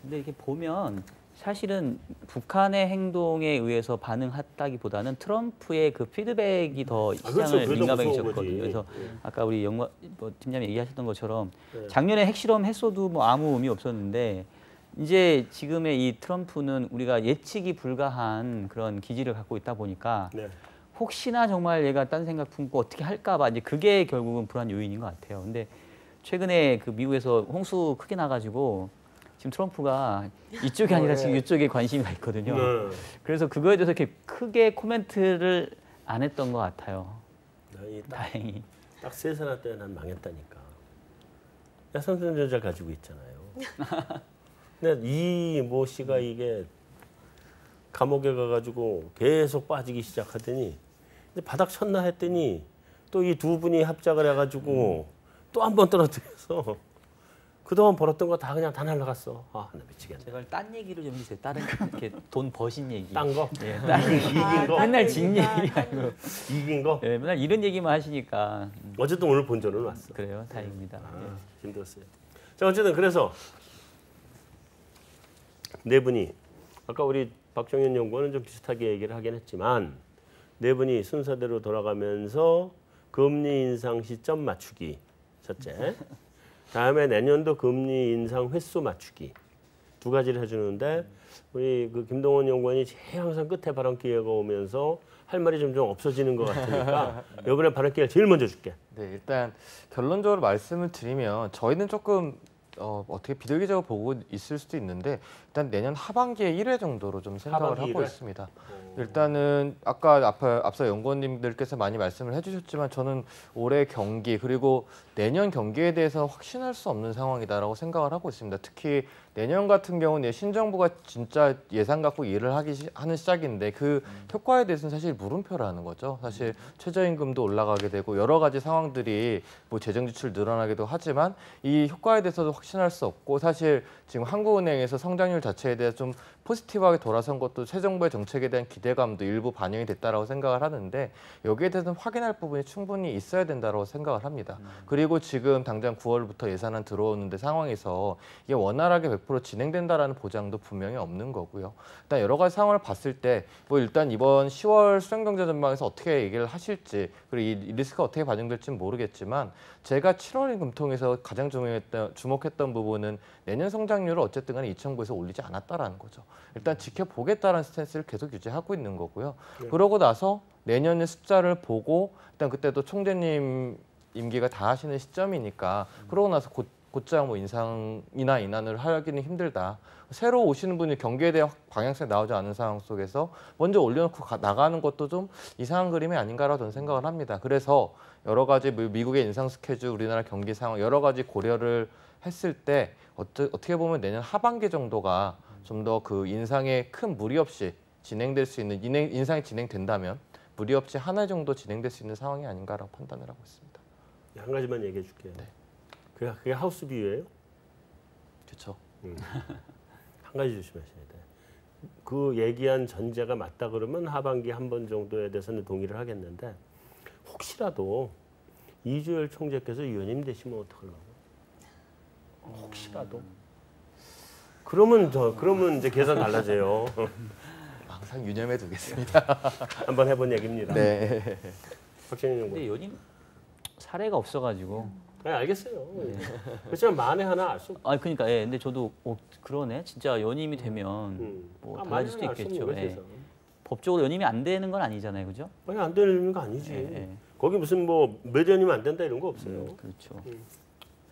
근데 이렇게 보면 사실은 북한의 행동에 의해서 반응했다기보다는 트럼프의 그 피드백이 더 시장을 그렇죠. 그게 더 민감하게 무서운 졌거든요. 거지. 그래서 아까 우리 뭐 팀장님 얘기하셨던 것처럼 네. 작년에 핵실험 했어도 뭐 아무 의미 없었는데 이제 지금의 이 트럼프는 우리가 예측이 불가한 그런 기질을 갖고 있다 보니까 네. 혹시나 정말 얘가 딴 생각 품고 어떻게 할까봐 이제 그게 결국은 불안 요인인 것 같아요. 근데 최근에 그 미국에서 홍수 크게 나가지고 지금 트럼프가 이쪽이 아니라 지금 이쪽에 관심이 가 있거든요. 네. 그래서 그거에 대해서 이렇게 크게 코멘트를 안 했던 것 같아요. 다행히. 딱 세산할 때 난 망했다니까. 야 삼성전자 가지고 있잖아요. 근데 이 모 씨가 이게 감옥에 가가지고 계속 빠지기 시작하더니 이제 바닥 쳤나 했더니 또 이 두 분이 합작을 해가지고 또 한 번 떨어뜨려서 그동안 벌었던 거 다 그냥 다 날라갔어. 아, 나 미치겠네. 제발 딴 얘기로 좀 해주세요. 다른 이렇게 돈 버신 얘기. 딴 거? 예, 딴 얘기. 이긴 거? 맨날 진 얘기 아니고. 이긴 거? 예, 맨날 이런 얘기만 하시니까 어쨌든 오늘 본전은 왔어. 그래요. 다행입니다. 아, 힘들었어요. 자, 어쨌든 그래서 네 분이 아까 우리 박정현 연구원은 좀 비슷하게 얘기를 하긴 했지만 네 분이 순서대로 돌아가면서 금리 인상 시점 맞추기 첫째, 다음에 내년도 금리 인상 횟수 맞추기 두 가지를 해주는데 우리 그 김동원 연구원이 제일 항상 끝에 발언 기회가 오면서 할 말이 점점 없어지는 것 같으니까 이번에 발언 기회를 제일 먼저 줄게. 네, 일단 결론적으로 말씀을 드리면 저희는 조금 어떻게 비둘기적으로 보고 있을 수도 있는데 일단 내년 하반기에 1회 정도로 좀 생각을 하반기 하고 1회? 있습니다. 일단은 아까 앞서 연구원님들께서 많이 말씀을 해주셨지만 저는 올해 경기 그리고 내년 경기에 대해서 확신할 수 없는 상황이다라고 생각을 하고 있습니다. 특히 내년 같은 경우는 신정부가 진짜 예산 갖고 일을 하는 시작인데 그 효과에 대해서는 사실 물음표라는 거죠. 사실 최저임금도 올라가게 되고 여러 가지 상황들이 뭐 재정 지출 늘어나기도 하지만 이 효과에 대해서도 확신할 수 없고 사실 지금 한국은행에서 성장률 자체에 대해 좀 포지티브하게 돌아선 것도 새 정부의 정책에 대한 기대감도 일부 반영이 됐다라고 생각을 하는데 여기에 대해서는 확인할 부분이 충분히 있어야 된다고 생각을 합니다. 그리고 지금 당장 9월부터 예산안 들어오는데 상황에서 이게 원활하게 100% 진행된다라는 보장도 분명히 없는 거고요. 일단 여러 가지 상황을 봤을 때 뭐 일단 이번 10월 수행경제 전망에서 어떻게 얘기를 하실지 그리고 이 리스크가 어떻게 반영될지는 모르겠지만 제가 7월 금통에서 가장 주목했던 부분은 내년 성장률을 어쨌든 간에 2009에서 올리지 않았다라는 거죠. 일단 지켜보겠다는 스탠스를 계속 유지하고 있는 거고요. 그러고 나서 내년의 숫자를 보고 일단 그때도 총재님 임기가 다 하시는 시점이니까 그러고 나서 곧장 뭐 인상이나 인하를 하기는 힘들다. 새로 오시는 분이 경기에 대한 방향성이 나오지 않은 상황 속에서 먼저 올려놓고 나가는 것도 좀 이상한 그림이 아닌가라고 저는 생각을 합니다. 그래서 여러 가지 미국의 인상 스케줄, 우리나라 경기 상황 여러 가지 고려를 했을 때 어떻게 보면 내년 하반기 정도가 좀 더 그 인상에 큰 무리 없이 진행될 수 있는 인상이 진행된다면 무리 없이 한 해 정도 진행될 수 있는 상황이 아닌가라고 판단을 하고 있습니다. 한 가지만 얘기해 줄게요. 네. 그게 하우스 비유예요? 그렇죠. 한 가지 조심하셔야 돼. 그 얘기한 전제가 맞다 그러면 하반기 한 번 정도에 대해서는 동의를 하겠는데 혹시라도 이주열 총재께서 위원님 되시면 어떡하려고? 혹시라도. 그러면 이제 계산 달라져요. 항상 유념해 두겠습니다. 한번 해본 얘기입니다. 네. 박진영 근데 연구원. 요즘 사례가 없어가지고. 네, 알겠어요. 그렇지만 만에 하나 알 수 없고. 그러니까 예. 근데 저도 그러네. 진짜 연임이 되면 뭐 달라질 수도 있겠죠. 예. 법적으로 연임이 안 되는 건 아니잖아요, 그죠? 아니 안 되는 거 아니지. 예. 거기 무슨 뭐 몇 년이면 안 된다 이런 거 없어요. 그렇죠.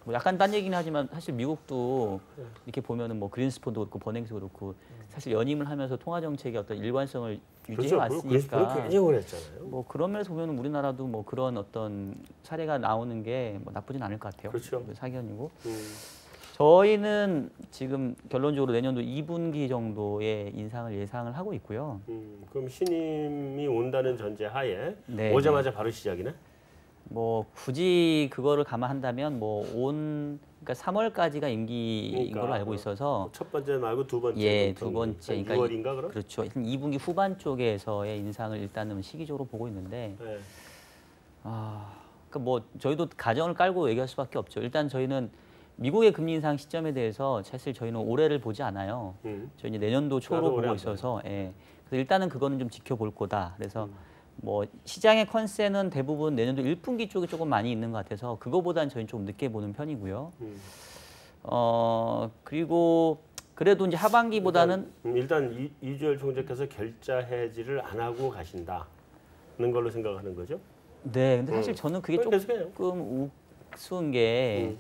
뭐 약간 딴 얘기는 하지만 사실 미국도 이렇게 보면은 뭐 그린스폰도 그렇고 버냉스도 그렇고 사실 연임을 하면서 통화 정책의 어떤 일관성을 유지해 왔으니까. 그렇게 굉장히 오래 했잖아요. 뭐 그런 면에서 보면 우리나라도 뭐 그런 어떤 사례가 나오는 게 뭐 나쁘진 않을 것 같아요. 그렇죠. 사견이고. 저희는 지금 결론적으로 내년도 2분기 정도의 인상을 예상을 하고 있고요. 그럼 신임이 온다는 전제 하에 네, 오자마자 바로 시작이네? 뭐 굳이 그거를 감안한다면 그러니까 3월까지가 임기인 걸로 알고 있어서 첫 번째 말고 두 번째. 예, 두 번째. 그러니까 6월인가 그럼? 그렇죠. 2분기 후반 쪽에서의 인상을 일단은 시기적으로 보고 있는데 네. 그러니까 뭐 저희도 가정을 깔고 얘기할 수밖에 없죠. 일단 저희는 미국의 금리 인상 시점에 대해서 사실 저희는 올해를 보지 않아요. 저희 이제 내년도 초로 보고 있어서 예. 그래서 일단은 그거는 좀 지켜볼 거다. 그래서 뭐 시장의 컨센은 대부분 내년도 1분기 쪽에 조금 많이 있는 것 같아서 그거보다는 저희는 좀 늦게 보는 편이고요. 그리고 그래도 이제 하반기보다는 일단 이주열 총재께서 결자 해지를 안 하고 가신다는 걸로 생각하는 거죠? 네, 근데 사실 저는 그게 조금 우스운 게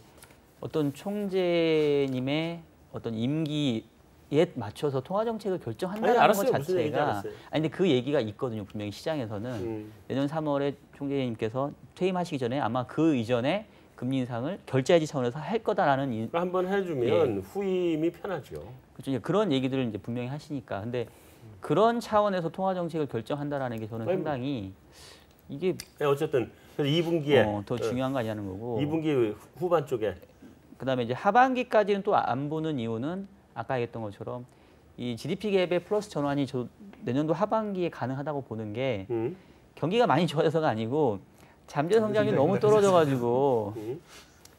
어떤 총재님의 어떤 임기에 맞춰서 통화 정책을 결정한다는 것 자체가 근데 그 얘기가 있거든요. 분명히 시장에서는 내년 3월에 총재님께서 퇴임하시기 전에 아마 그 이전에 금리 인상을 결제 해지 차원에서 할 거다라는 한번 해주면 후임이 편하죠. 그렇죠. 그런 얘기들을 이제 분명히 하시니까 근데 그런 차원에서 통화 정책을 결정한다라는 게 저는 상당히 이게 어쨌든 2분기에 더 중요한 거 아니냐는 거고 2분기 후반 쪽에 그다음에 이제 하반기까지는 또 안 보는 이유는 아까 얘기했던 것처럼 이 GDP 갭의 플러스 전환이 내년도 하반기에 가능하다고 보는 게 경기가 많이 좋아져서가 아니고 잠재 성장률이 너무 떨어져가지고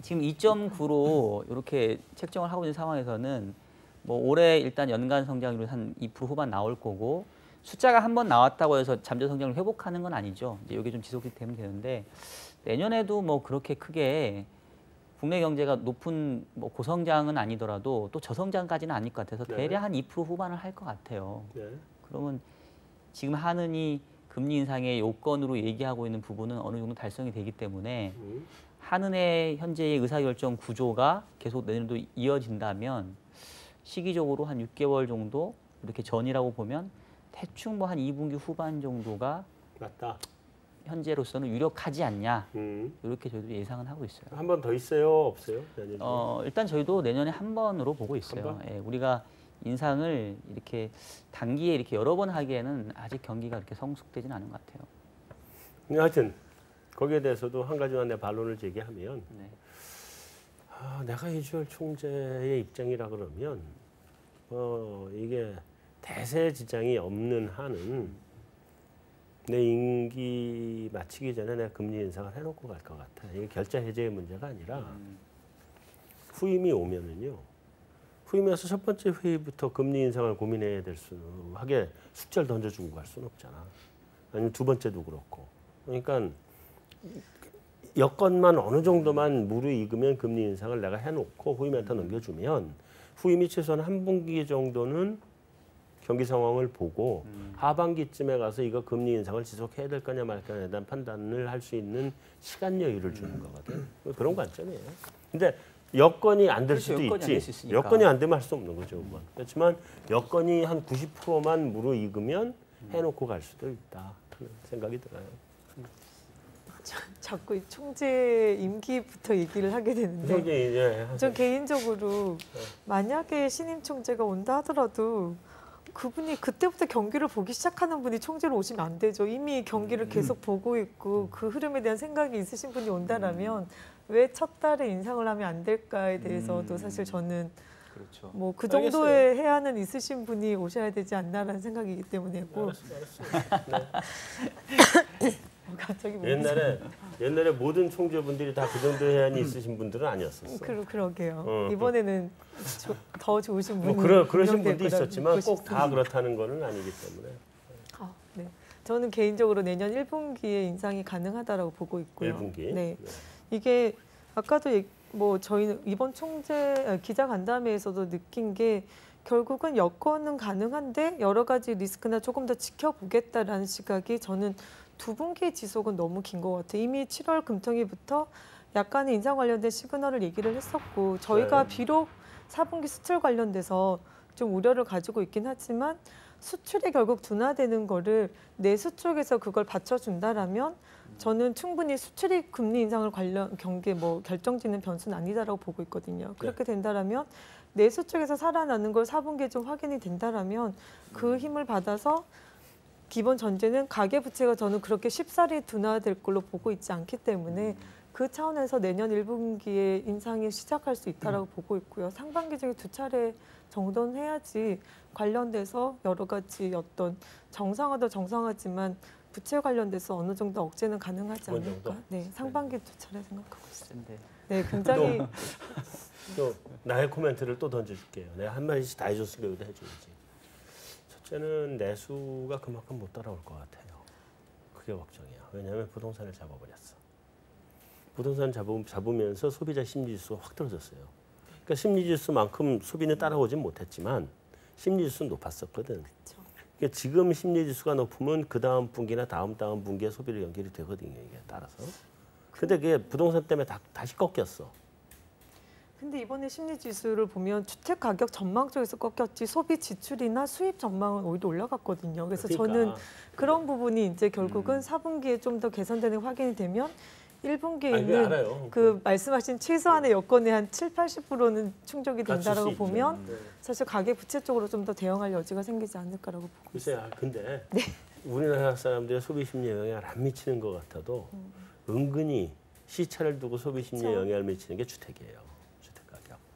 지금 2.9로 이렇게 책정을 하고 있는 상황에서는 뭐 올해 일단 연간 성장률이 한 2% 후반 나올 거고 숫자가 한 번 나왔다고 해서 잠재 성장을 회복하는 건 아니죠. 이제 여기 좀 지속이 되면 되는데 내년에도 뭐 그렇게 크게 국내 경제가 높은 뭐 고성장은 아니더라도 또 저성장까지는 아닐 것 같아서 대략 한 2% 후반을 할 것 같아요. 그러면 지금 하느니 금리 인상의 요건으로 얘기하고 있는 부분은 어느 정도 달성이 되기 때문에 한은의 현재의 의사결정 구조가 계속 내년도 이어진다면 시기적으로 한 6개월 정도 이렇게 전이라고 보면 대충 뭐 한 2분기 후반 정도가 맞다. 현재로서는 유력하지 않냐 이렇게 저희도 예상은 하고 있어요. 한 번 더 있어요? 없어요? 내년에? 일단 저희도 내년에 한 번으로 보고 있어요. 예, 우리가 인상을 이렇게 단기에 이렇게 여러 번 하기에는 아직 경기가 그렇게 성숙되지는 않은 것 같아요. 하여튼 거기에 대해서도 한 가지만 내 반론을 제기하면 네. 내가 이주열 총재의 입장이라 그러면 이게 대세 지장이 없는 한은 내 임기 마치기 전에 내가 금리 인상을 해놓고 갈 것 같아. 이게 결자 해제의 문제가 아니라 후임이 오면은요. 후임이 와서 첫 번째 회의부터 금리 인상을 고민해야 될 수는 하게 숙제를 던져주고 갈 수는 없잖아. 아니면 두 번째도 그렇고. 그러니까 여건만 어느 정도만 무르익으면 금리 인상을 내가 해놓고 후임한테 넘겨주면 후임이 최소한 한 분기 정도는 경기 상황을 보고 하반기쯤에 가서 이거 금리 인상을 지속해야 될 거냐 말 거냐에 대한 판단을 할 수 있는 시간 여유를 주는 거거든. 그런 관점이에요. 근데 여건이 안 될 수도 있지. 여건이 안 되면 할 수 없는 거죠. 그건. 그렇지만 여건이 한 90%만 무르익으면 해놓고 갈 수도 있다 하는 생각이 들어요. 자꾸 총재 임기부터 얘기를 하게 되는데 전 개인적으로 만약에 신임 총재가 온다 하더라도 그분이 그때부터 경기를 보기 시작하는 분이 총재로 오시면 안 되죠. 이미 경기를 계속 보고 있고 그 흐름에 대한 생각이 있으신 분이 온다라면 왜 첫 달에 인상을 하면 안 될까에 대해서도 사실 저는 그렇죠. 뭐 그 정도의 해안은 있으신 분이 오셔야 되지 않나라는 생각이기 때문에고. 갑자기 옛날에 모든 총재분들이 다 그 정도 해안이 있으신 분들은 아니었었어. 그러게요. 이번에는 더 좋으신 분이 그러신 분도 있었지만 꼭 다 그렇다는 거는 아니기 때문에. 네. 저는 개인적으로 내년 1분기에 인상이 가능하다라고 보고 있고요. 1분기. 네. 이게 아까도 뭐 저희는 이번 총재 기자간담회에서도 느낀 게 결국은 여건은 가능한데 여러 가지 리스크나 조금 더 지켜보겠다라는 시각이 저는 2분기 지속은 너무 긴 것 같아요. 이미 7월 금통위부터 약간의 인상 관련된 시그널을 얘기를 했었고 저희가 비록 4분기 수출 관련돼서 좀 우려를 가지고 있긴 하지만 수출이 결국 둔화되는 거를 내수 쪽에서 그걸 받쳐준다라면 저는 충분히 수출이 금리 인상을 결정짓는 변수는 아니다라고 보고 있거든요. 그렇게 된다라면 내수 쪽에서 살아나는 걸 4분기에 좀 확인이 된다라면 그 힘을 받아서 기본 전제는 가계부채가 저는 그렇게 쉽사리 둔화될 걸로 보고 있지 않기 때문에 그 차원에서 내년 1분기에 인상이 시작할 수 있다라고 보고 있고요. 상반기 중에 2차례 정도는 해야지 관련돼서 여러 가지 어떤 정상화도 정상화지만 부채 관련돼서 어느 정도 억제는 가능하지 않을까. 네, 상반기 2차례 생각하고 있습니다. 네, 굉장히 또 나의 코멘트를 또 던져줄게요. 내가 한 마디씩 다 해줬으니까 여기도 해줘야지. 첫째는 내수가 그만큼 못 따라올 것 같아요. 그게 걱정이야. 왜냐하면 부동산을 잡아버렸어. 부동산 잡으면서 소비자 심리지수가 확 떨어졌어요. 그러니까 심리지수만큼 소비는 따라오진 못했지만 심리지수는 높았었거든. 그러니까 지금 심리지수가 높으면 그 다음 분기나 다음 분기에 소비를 연결이 되거든요. 이게 따라서. 근데 그게 부동산 때문에 다시 꺾였어. 근데 이번에 심리지수를 보면 주택 가격 전망 쪽에서 꺾였지 소비 지출이나 수입 전망은 오히려 올라갔거든요. 그래서 저는 그런 부분이 이제 결국은 4분기에 좀 더 개선되는 확인이 되면 1분기에 있는 그 말씀하신 최소한의 여건의 한 70~80%는 충족이 된다라고 보면 사실 가계 부채 쪽으로 좀 더 대응할 여지가 생기지 않을까라고 보고 있어요. 근데 우리나라 사람들의 소비 심리에 영향을 안 미치는 것 같아도 은근히 시차를 두고 소비 심리에 영향을 미치는 게 주택이에요.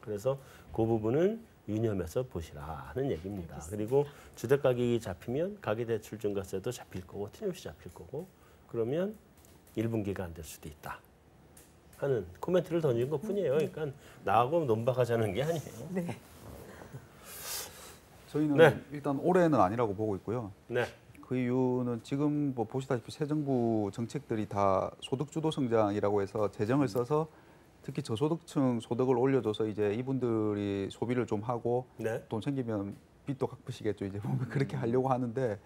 그래서 그 부분은 유념해서 보시라 하는 얘기입니다. 그리고 주택 가격이 잡히면 가계대출 증가세도 잡힐 거고 틀림없이 잡힐 거고 그러면 1분기가 안 될 수도 있다 하는 코멘트를 던진 것뿐이에요. 그러니까 나하고 논박하자는 게 아니에요. 네. 저희는 일단 올해는 아니라고 보고 있고요. 네. 그 이유는 지금 뭐 보시다시피 새 정부 정책들이 다 소득주도 성장이라고 해서 재정을 써서 특히 저소득층 소득을 올려줘서 이제 이분들이 소비를 좀 하고 돈 생기면 빚도 갚으시겠죠. 이제 보면 그렇게 하려고 하는데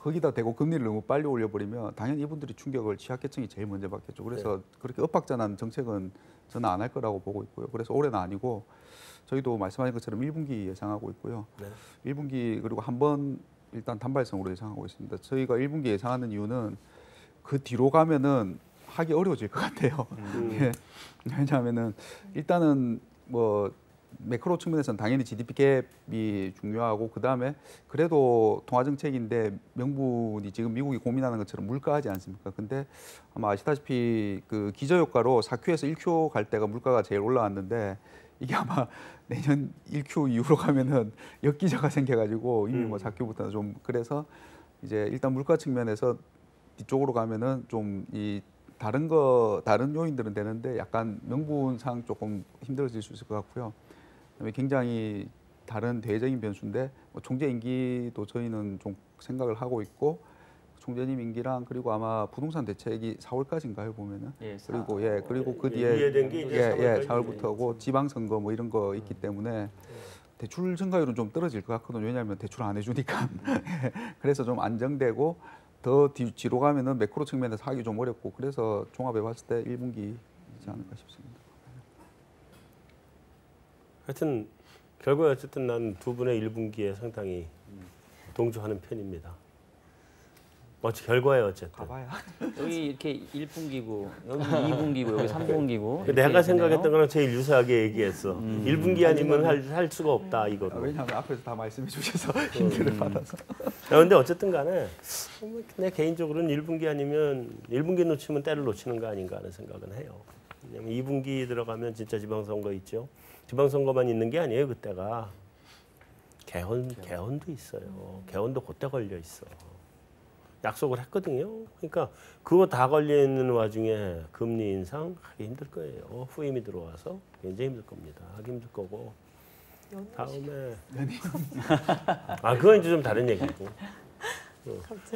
거기다 대고 금리를 너무 빨리 올려버리면 당연히 이분들이 충격을 취약계층이 제일 먼저 받겠죠. 그래서 네. 그렇게 엇박자난 정책은 저는 안 할 거라고 보고 있고요. 그래서 올해는 아니고 저희도 말씀하신 것처럼 1분기 예상하고 있고요. 네. 1분기 그리고 한 번 일단 단발성으로 예상하고 있습니다. 저희가 1분기 예상하는 이유는 그 뒤로 가면은 하기 어려워질 것 같아요. 예. 왜냐하면은 일단은 뭐 매크로 측면에서는 당연히 GDP 갭이 중요하고 그 다음에 그래도 통화 정책인데 명분이 지금 미국이 고민하는 것처럼 물가하지 않습니까? 근데 아마 아시다시피 그 기저효과로 4Q에서 1Q 갈 때가 물가가 제일 올라왔는데 이게 아마 내년 1Q 이후로 가면은 역기저가 생겨가지고 이미 뭐 4Q부터는 좀 그래서 이제 일단 물가 측면에서 뒤쪽으로 가면은 좀 이 다른 요인들은 되는데 약간 명분상 조금 힘들어질 수 있을 것 같고요. 그다음에 굉장히 다른 대외적인 변수인데 뭐 총재 임기도 저희는 좀 생각을 하고 있고 총재님 임기랑 그리고 아마 부동산 대책이 4월까지인가요 보면은 그리고 그 뒤에 이해된 게 이제 4월부터고 지방선거 뭐 이런 거 있기 때문에 대출 증가율은 좀 떨어질 것 같거든요. 왜냐하면 대출 안 해주니까 그래서 좀 안정되고 더 뒤로 가면은 매크로 측면에서 하기 좀 어렵고 그래서 종합해 봤을 때 1분기이지 않을까 싶습니다. 하여튼 결과에 어쨌든 난 두 분의 1분기에 상당히 동조하는 편입니다. 결과에 어쨌든. 가봐야. 여기 이렇게 1분기고 여기 2분기고 여기 3분기고. 내가 생각했던 거랑 제일 유사하게 얘기했어. 1분기 아니면 할 수가 없다 이거로. 왜냐하면 앞에서 다 말씀해 주셔서 힌트를 받아서. 그런데 어쨌든 간에 내 개인적으로는 1분기 아니면 1분기 놓치면 때를 놓치는 거 아닌가 하는 생각은 해요. 왜냐면 2분기 들어가면 진짜 지방선거 있죠. 지방선거만 있는 게 아니에요. 그때가 개헌도 있어요. 개헌도 그때 걸려 있어. 약속을 했거든요. 그러니까 그거 다 걸려 있는 와중에 금리 인상 하기 힘들 거예요. 후임이 들어와서 굉장히 힘들 겁니다. 하기 힘들 거고 다음에 그건 이제 좀 다른 얘기고.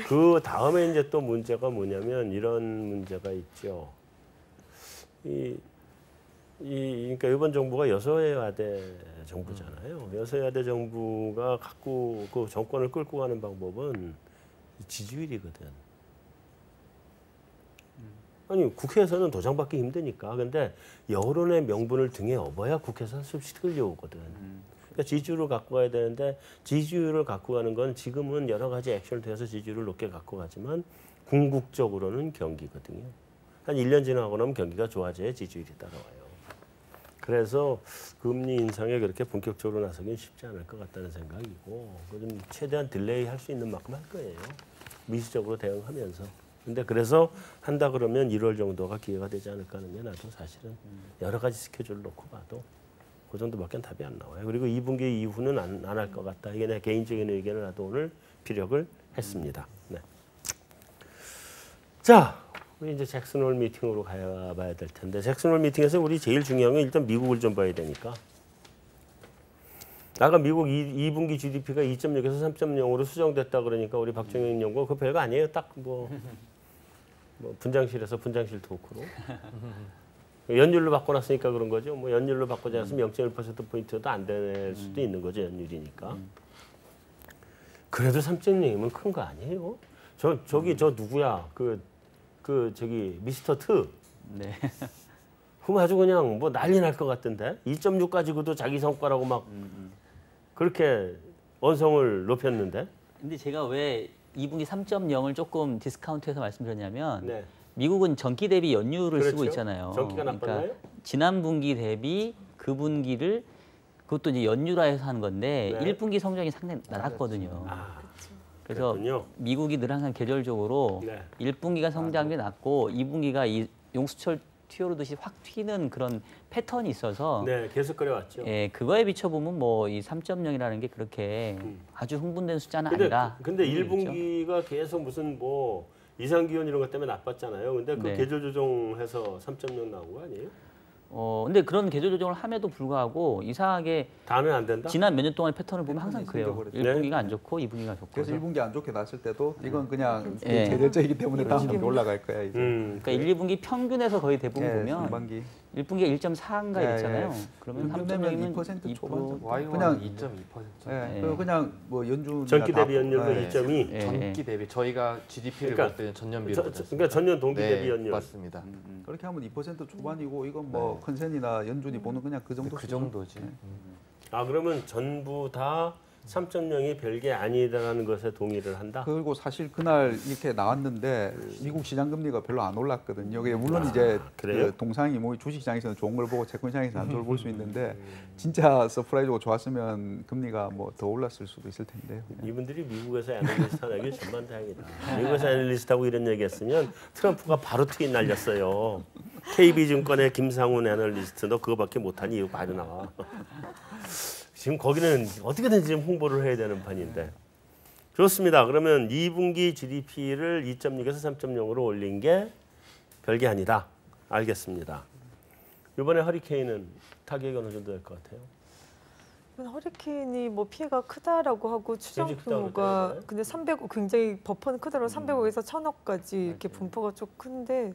그 다음에 이제 또 문제가 뭐냐면 이런 문제가 있죠. 그러니까 이번 정부가 여소야대 정부잖아요. 여소야대 정부가 갖고 그 정권을 끌고 가는 방법은 지지율이거든. 아니 국회에서는 도장받기 힘드니까. 근데 여론의 명분을 등에 업어야 국회에서 수없이 끌려오거든. 그러니까 지지율을 갖고 가야 되는데 지지율을 갖고 가는 건 지금은 여러 가지 액션을 통해서 지지율을 높게 갖고 가지만 궁극적으로는 경기거든요. 한 1년 지나고 나면 경기가 좋아져야 지지율이 따라와요. 그래서 금리 인상에 그렇게 본격적으로 나서긴 쉽지 않을 것 같다는 생각이고 좀 최대한 딜레이 할 수 있는 만큼 할 거예요. 미시적으로 대응하면서. 근데 그래서 한다 그러면 1월 정도가 기회가 되지 않을까 하는 게 나도 사실은 여러 가지 스케줄을 놓고 봐도 그 정도밖에 답이 안 나와요. 그리고 2분기 이후는 안 할 것 같다. 이게 내 개인적인 의견을 나도 오늘 피력을 했습니다. 네. 자, 우리 이제 잭슨홀 미팅으로 가봐야 될 텐데 잭슨홀 미팅에서 우리 제일 중요한 건 일단 미국을 좀 봐야 되니까. 아까 미국 2분기 GDP가 2.6에서 3.0으로 수정됐다 그러니까 우리 박정영 연구원 그 별거 아니에요. 딱 뭐 분장실에서 분장실 토크로. 연율로 바꿔놨으니까 그런 거죠. 뭐 연율로 바꾸지 않았으면 0.1%포인트도 안 될 수도 있는 거죠. 연율이니까. 그래도 3.0이면 큰 거 아니에요? 저 누구야? 저기 미스터 트. 네. 그럼 아주 그냥 뭐 난리 날 것 같던데 2.6 가지고도 자기 성과라고 막 그렇게 언성을 높였는데. 근데 제가 왜 2분기 3.0을 조금 디스카운트해서 말씀드렸냐면 네. 미국은 전기 대비 연율을 그렇죠. 쓰고 있잖아요. 전기가 나빴나요? 그러니까 지난 분기 대비 그 분기를 그것도 이제 연율화해서 하는 건데 네. 1분기 성장이 상당히 낮았거든요. 그래서 그랬군요. 미국이 늘 항상 계절적으로 네. 1분기가 성장이 낮고 2분기가 이 용수철 튀어오르듯이 확 튀는 그런 패턴이 있어서 네, 계속 그래왔죠. 예, 그거에 비춰보면 뭐 이 3.0이라는 게 그렇게 아주 흥분된 숫자는 아니다. 근데 1분기가 계속 무슨 뭐 이상기온 이런 것 때문에 나빴잖아요. 근데 그 네. 계절 조정해서 3.0 나온 거 아니에요? 근데 그런 계절 조정을 함에도 불구하고 이상하게 다는 안 된다? 지난 몇 년 동안의 패턴을 보면 항상 그래요. 생겨버렸죠. 1분기가 안 좋고 2분기가 좋고. 그래서 1분기 안 좋게 났을 때도 이건 그냥 예. 계절적이기 때문에 다음 분기 올라갈 거야 이제. 그러니까 1, 2분기 평균에서 거의 대부분 보면 상반기. 1분기에 1.4인가 예, 이랬잖아요. 예. 그러면 평균되면 3.0이면 2% 초반. Y가 그냥 2.2%. 예, 예. 그냥 뭐 연준 전기 대비 연율로 예. 2.2. 예. 전기 대비 저희가 GDP를 그러니까 볼 때는 전년비로 그러니까 전년 동기 대비 연율. 맞습니다. 그렇게 하면 2% 초반이고 이건 뭐 컨센이나 연준이 보는 그냥 그 정도. 그 정도지. 아 그러면 전부 다 3.0이 별게 아니다라는 것에 동의를 한다. 그리고 사실 그날 이렇게 나왔는데 미국 시장 금리가 별로 안 올랐거든요. 물론 이제 그래요? 그 동상이몽이 주식시장에서는 좋은 걸 보고 채권시장에서는 안 좋은 걸 볼 수 있는데 진짜 서프라이즈고 좋았으면 금리가 뭐 더 올랐을 수도 있을 텐데요. 이분들이 미국에서 애널리스트 하기 정말 다행이다. 미국에서 애널리스트하고 이런 얘기했으면 트럼프가 바로 트윗 날렸어요. KB증권의 김상훈 애널리스트 너 그거밖에 못하니 이거 바로 나와. 지금 거기는 어떻게든 지금 홍보를 해야 되는 판인데. 좋습니다. 그러면 2분기 GDP를 2.6에서 3.0으로 올린 게 별게 아니다. 알겠습니다. 이번에 허리케인은 타격이 어느 정도 될 것 같아요? 허리케인이 뭐 피해가 크다라고 하고 추정 굉장히 크다고 규모가 그러잖아요. 근데 300억 굉장히 버퍼는 크더라고 300억에서 1000억까지 이렇게 맞아요. 분포가 좀 큰데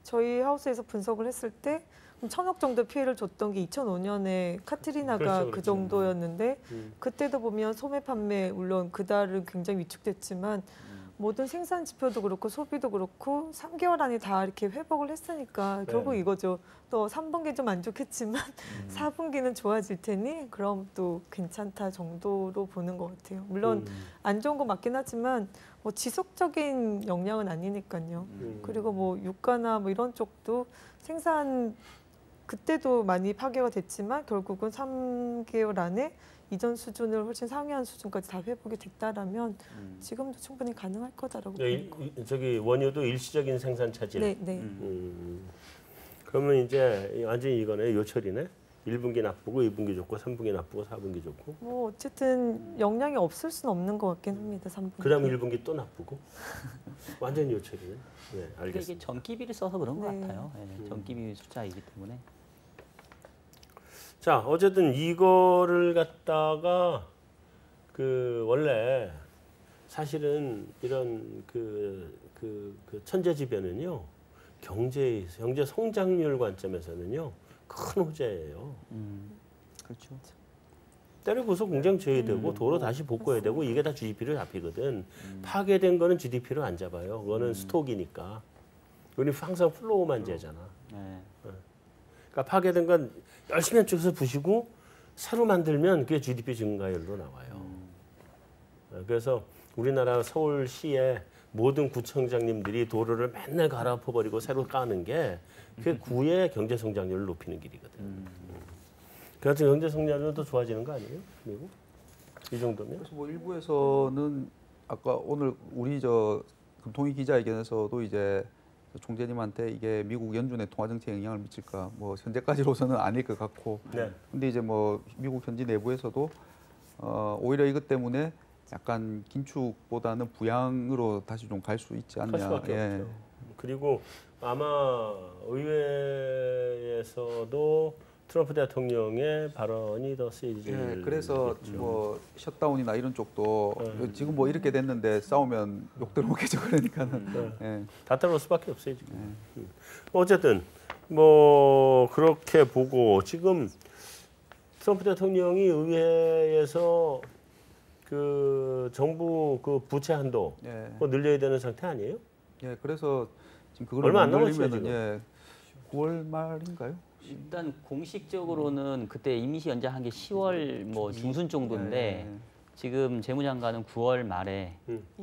저희 하우스에서 분석을 했을 때 1000억 정도 피해를 줬던 게 2005년에 카트리나가 그렇죠, 그 그렇죠. 정도였는데 그때도 보면 소매 판매 물론 그달은 굉장히 위축됐지만 모든 생산 지표도 그렇고 소비도 그렇고 3개월 안에 다 이렇게 회복을 했으니까 결국 이거죠. 또 3분기 좀 안 좋겠지만 4분기는 좋아질 테니 그럼 또 괜찮다 정도로 보는 것 같아요. 물론 안 좋은 거 맞긴 하지만 뭐 지속적인 영향은 아니니까요. 그리고 뭐 유가나 뭐 이런 쪽도 생산 그때도 많이 파괴가 됐지만 결국은 3개월 안에 이전 수준을 훨씬 상회한 수준까지 다 회복이 됐다라면 지금도 충분히 가능할 거다라고 봅니다. 저기 원유도 일시적인 생산 차질. 네, 네. 그러면 이제 완전히 이거네 요철이네. 1분기 나쁘고 2분기 좋고 3분기 나쁘고 4분기 좋고. 뭐 어쨌든 영향이 없을 수는 없는 것 같긴 합니다. 3분기. 그다음 1분기 또 나쁘고. 완전히 요철이네. 네, 근데 이게 알겠습니다. 전기비를 써서 그런 것 네. 같아요. 예, 전기비 숫자이기 때문에. 자, 어쨌든 이거를 갖다가 그 원래 사실은 이런 그 천재지변은요 경제 성장률 관점에서는요 큰 호재예요. 그렇죠. 때려부숴 공장 제외되고 도로 다시 복구해야 되고 이게 다 GDP를 잡히거든. 파괴된 거는 GDP를 안 잡아요. 그거는 스톡이니까. 우리 항상 플로우만 재잖아. 네. 그러니까 파괴된 건 열심히 한쪽에서 부시고 새로 만들면 그게 GDP 증가율로 나와요. 그래서 우리나라 서울시의 모든 구청장님들이 도로를 맨날 갈아엎어버리고 새로 까는 게 그게 구의 경제 성장률을 높이는 길이거든. 그래서 경제 성장률은 더 좋아지는 거 아니에요? 미국? 이 정도면? 그래서 뭐 일부에서는 아까 오늘 우리 저 금통위 기자회견에서도 이제 총재님한테 이게 미국 연준의 통화 정책에 영향을 미칠까 뭐 현재까지로서는 아닐 것 같고 네. 근데 이제 뭐 미국 현지 내부에서도 오히려 이것 때문에 약간 긴축보다는 부양으로 다시 좀 갈 수 있지 할 않냐. 수밖에 없죠. 그리고 아마 의회에서도 트럼프 대통령의 발언이 더 세질. 그래서 뭐 셧다운이나 이런 쪽도 지금 뭐 이렇게 됐는데 싸우면 욕 들어오겠죠. 그러니까는 다 따라올 수밖에 없어요 지금. 어쨌든 뭐 그렇게 보고 지금 트럼프 대통령이 의회에서 그 정부 그 부채 한도 그거 늘려야 되는 상태 아니에요? 예, 그래서 지금 그걸 얼마 안 남았어요, 늘리면은 9월 말인가요? 일단 공식적으로는 그때 임시 연장한 게 10월 뭐 중순 정도인데 지금 재무장관은 9월 말에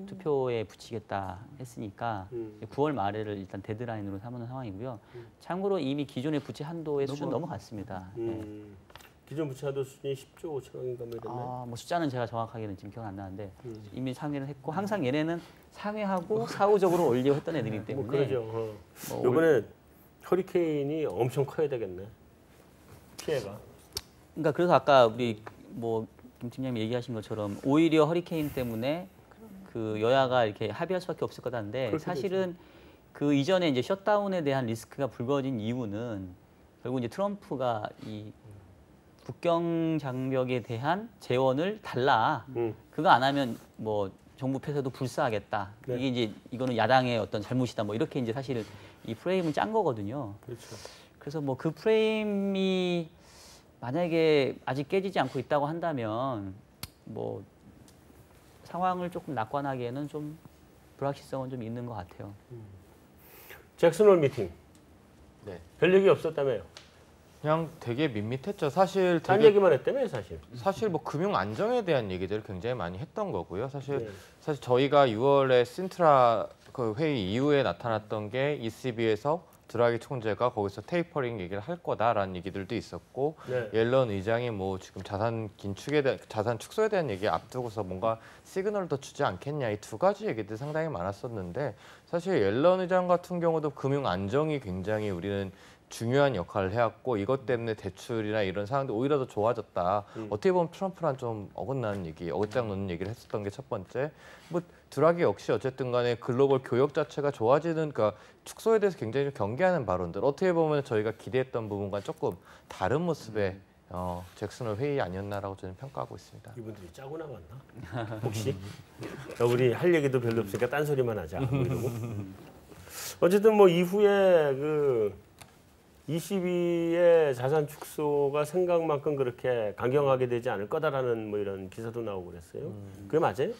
투표에 붙이겠다 했으니까 9월 말에를 일단 데드라인으로 삼는 상황이고요. 참고로 이미 기존의 부채 한도의 수준 넘어갔습니다. 기존 부채 한도 수준이 10조 5천억인가 뭐 이랬네. 뭐 숫자는 제가 정확하게는 지금 기억 안 나는데 이미 상회를 했고 항상 얘네는 상회하고 사후적으로 올리고 했던 애들이기 때문에 뭐 그러죠. 뭐 이번에 허리케인이 엄청 커야 되겠네. 피해가. 그러니까 그래서 아까 우리 뭐 김 팀장님 얘기하신 것처럼 오히려 허리케인 때문에 그 여야가 이렇게 합의할 수밖에 없을 거다는데 사실은 그 이전에 이제 셧다운에 대한 리스크가 불거진 이유는 결국 이제 트럼프가 이 국경 장벽에 대한 재원을 달라. 그거 안 하면 뭐 정부 폐쇄도 불사하겠다. 네. 이게 이제 이거는 야당의 어떤 잘못이다. 뭐 이렇게 이제 사실 이 프레임은 짠 거거든요. 그렇죠. 그래서 뭐 그 프레임이 만약에 아직 깨지지 않고 있다고 한다면 뭐 상황을 조금 낙관하기에는 좀 불확실성은 좀 있는 것 같아요. 잭슨홀 미팅. 네. 별 얘기 없었다며요. 그냥 되게 밋밋했죠. 사실 딴 얘기만 했다며요, 사실. 사실 뭐 금융 안정에 대한 얘기들을 굉장히 많이 했던 거고요. 네. 사실 저희가 6월에 신트라 그 회의 이후에 나타났던 게 ECB에서 드라기 총재가 거기서 테이퍼링 얘기를 할 거다라는 얘기들도 있었고 네. 옐런 의장이 뭐 지금 자산 긴축에 대한 자산 축소에 대한 얘기 앞두고서 뭔가 시그널을 더 주지 않겠냐 이 두 가지 얘기들이 상당히 많았었는데 사실 옐런 의장 같은 경우도 금융 안정이 굉장히 우리는 중요한 역할을 해왔고 이것 때문에 대출이나 이런 상황도 오히려 더 좋아졌다. 어떻게 보면 트럼프랑 좀 어긋나는 얘기, 어긋장 놓는 얘기를 했었던 게 첫 번째. 뭐 드라기 역시 어쨌든 간에 글로벌 교역 자체가 좋아지는 그러니까 축소에 대해서 굉장히 좀 경계하는 발언들. 어떻게 보면 저희가 기대했던 부분과 조금 다른 모습의 잭슨홀 회의 아니었나라고 저는 평가하고 있습니다. 이분들이 짜고 나갔나? 혹시? 우리 할 얘기도 별로 없으니까 딴소리만 하자. 뭐 이러고. 어쨌든 뭐 이후에 그 ECB의 자산 축소가 생각만큼 그렇게 강경하게 되지 않을 거다라는 뭐 이런 기사도 나오고 그랬어요. 그게 맞아요?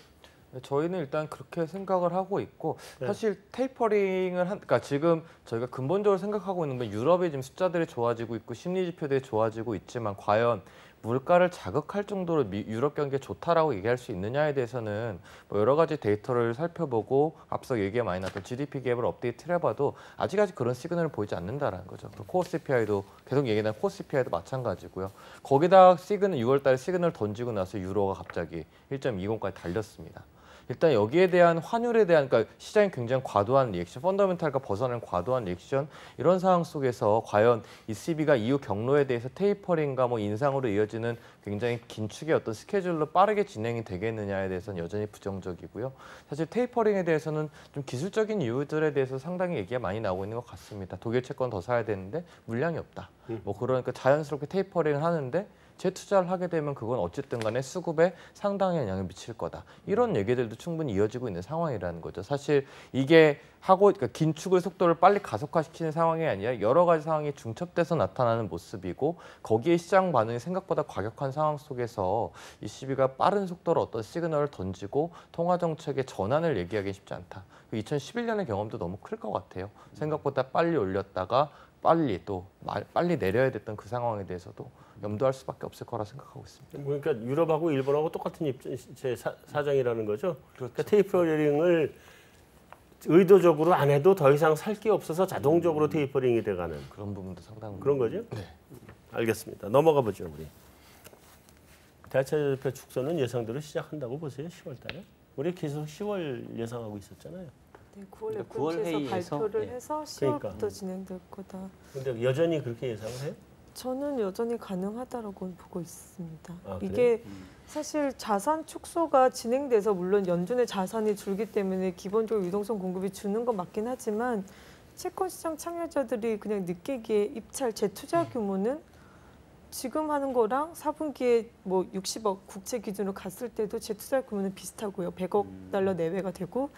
저희는 일단 그렇게 생각을 하고 있고 네. 사실 테이퍼링을 그러니까 지금 저희가 근본적으로 생각하고 있는 건 유럽의 지금 숫자들이 좋아지고 있고 심리 지표들이 좋아지고 있지만 과연 물가를 자극할 정도로 유럽 경기가 좋다라고 얘기할 수 있느냐에 대해서는 뭐 여러 가지 데이터를 살펴보고 앞서 얘기가 많이 나왔던 GDP 갭을 업데이트를 해봐도 아직까지 그런 시그널을 보이지 않는다라는 거죠. 또 코어 CPI도 계속 얘기한 코어 CPI도 마찬가지고요. 거기다 6월달에 시그널 던지고 나서 유로가 갑자기 1.20까지 달렸습니다. 일단 여기에 대한 환율에 대한 그러니까 시장이 굉장히 과도한 리액션, 펀더멘탈과 벗어나는 과도한 리액션 이런 상황 속에서 과연 ECB가 이후 경로에 대해서 테이퍼링과 뭐 인상으로 이어지는 굉장히 긴축의 어떤 스케줄로 빠르게 진행이 되겠느냐에 대해서는 여전히 부정적이고요. 사실 테이퍼링에 대해서는 좀 기술적인 이유들에 대해서 상당히 얘기가 많이 나오고 있는 것 같습니다. 독일 채권 더 사야 되는데 물량이 없다. 뭐 그러니까 자연스럽게 테이퍼링을 하는데 재투자를 하게 되면 그건 어쨌든 간에 수급에 상당한 영향을 미칠 거다. 이런 얘기들도 충분히 이어지고 있는 상황이라는 거죠. 사실 이게 그러니까 긴축의 속도를 빨리 가속화시키는 상황이 아니라 여러 가지 상황이 중첩돼서 나타나는 모습이고 거기에 시장 반응이 생각보다 과격한 상황 속에서 ECB가 빠른 속도로 어떤 시그널을 던지고 통화 정책의 전환을 얘기하기 쉽지 않다. 2011년의 경험도 너무 클 것 같아요. 생각보다 빨리 올렸다가 빨리 내려야 됐던 그 상황에 대해서도 염두할 수밖에 없을 거라 생각하고 있습니다. 그러니까 유럽하고 일본하고 똑같은 사정이라는 거죠. 그러니까 테이퍼링을 의도적으로 안 해도 더 이상 살 게 없어서 자동적으로 테이퍼링이 돼가는 그런 부분도 상당히 그런 거죠. 네. 알겠습니다. 넘어가 보죠 우리. 대체제표 축소는 예상대로 시작한다고 보세요. 10월달에. 우리 계속 10월 예상하고 있었잖아요. 네, 9월 그러니까 9월 FOMC에서 회의에서, 발표를 네. 해서 10월부터 그러니까. 진행될 거다. 근데 여전히 그렇게 예상을 해요? 저는 여전히 가능하다라고 보고 있습니다. 아, 이게 사실 자산 축소가 진행돼서 물론 연준의 자산이 줄기 때문에 기본적으로 유동성 공급이 주는 건 맞긴 하지만 채권 시장 참여자들이 그냥 느끼기에 입찰 재투자 규모는 지금 하는 거랑 4분기에 뭐 60억 국채 기준으로 갔을 때도 재투자 규모는 비슷하고요. 100억 달러 내외가 되고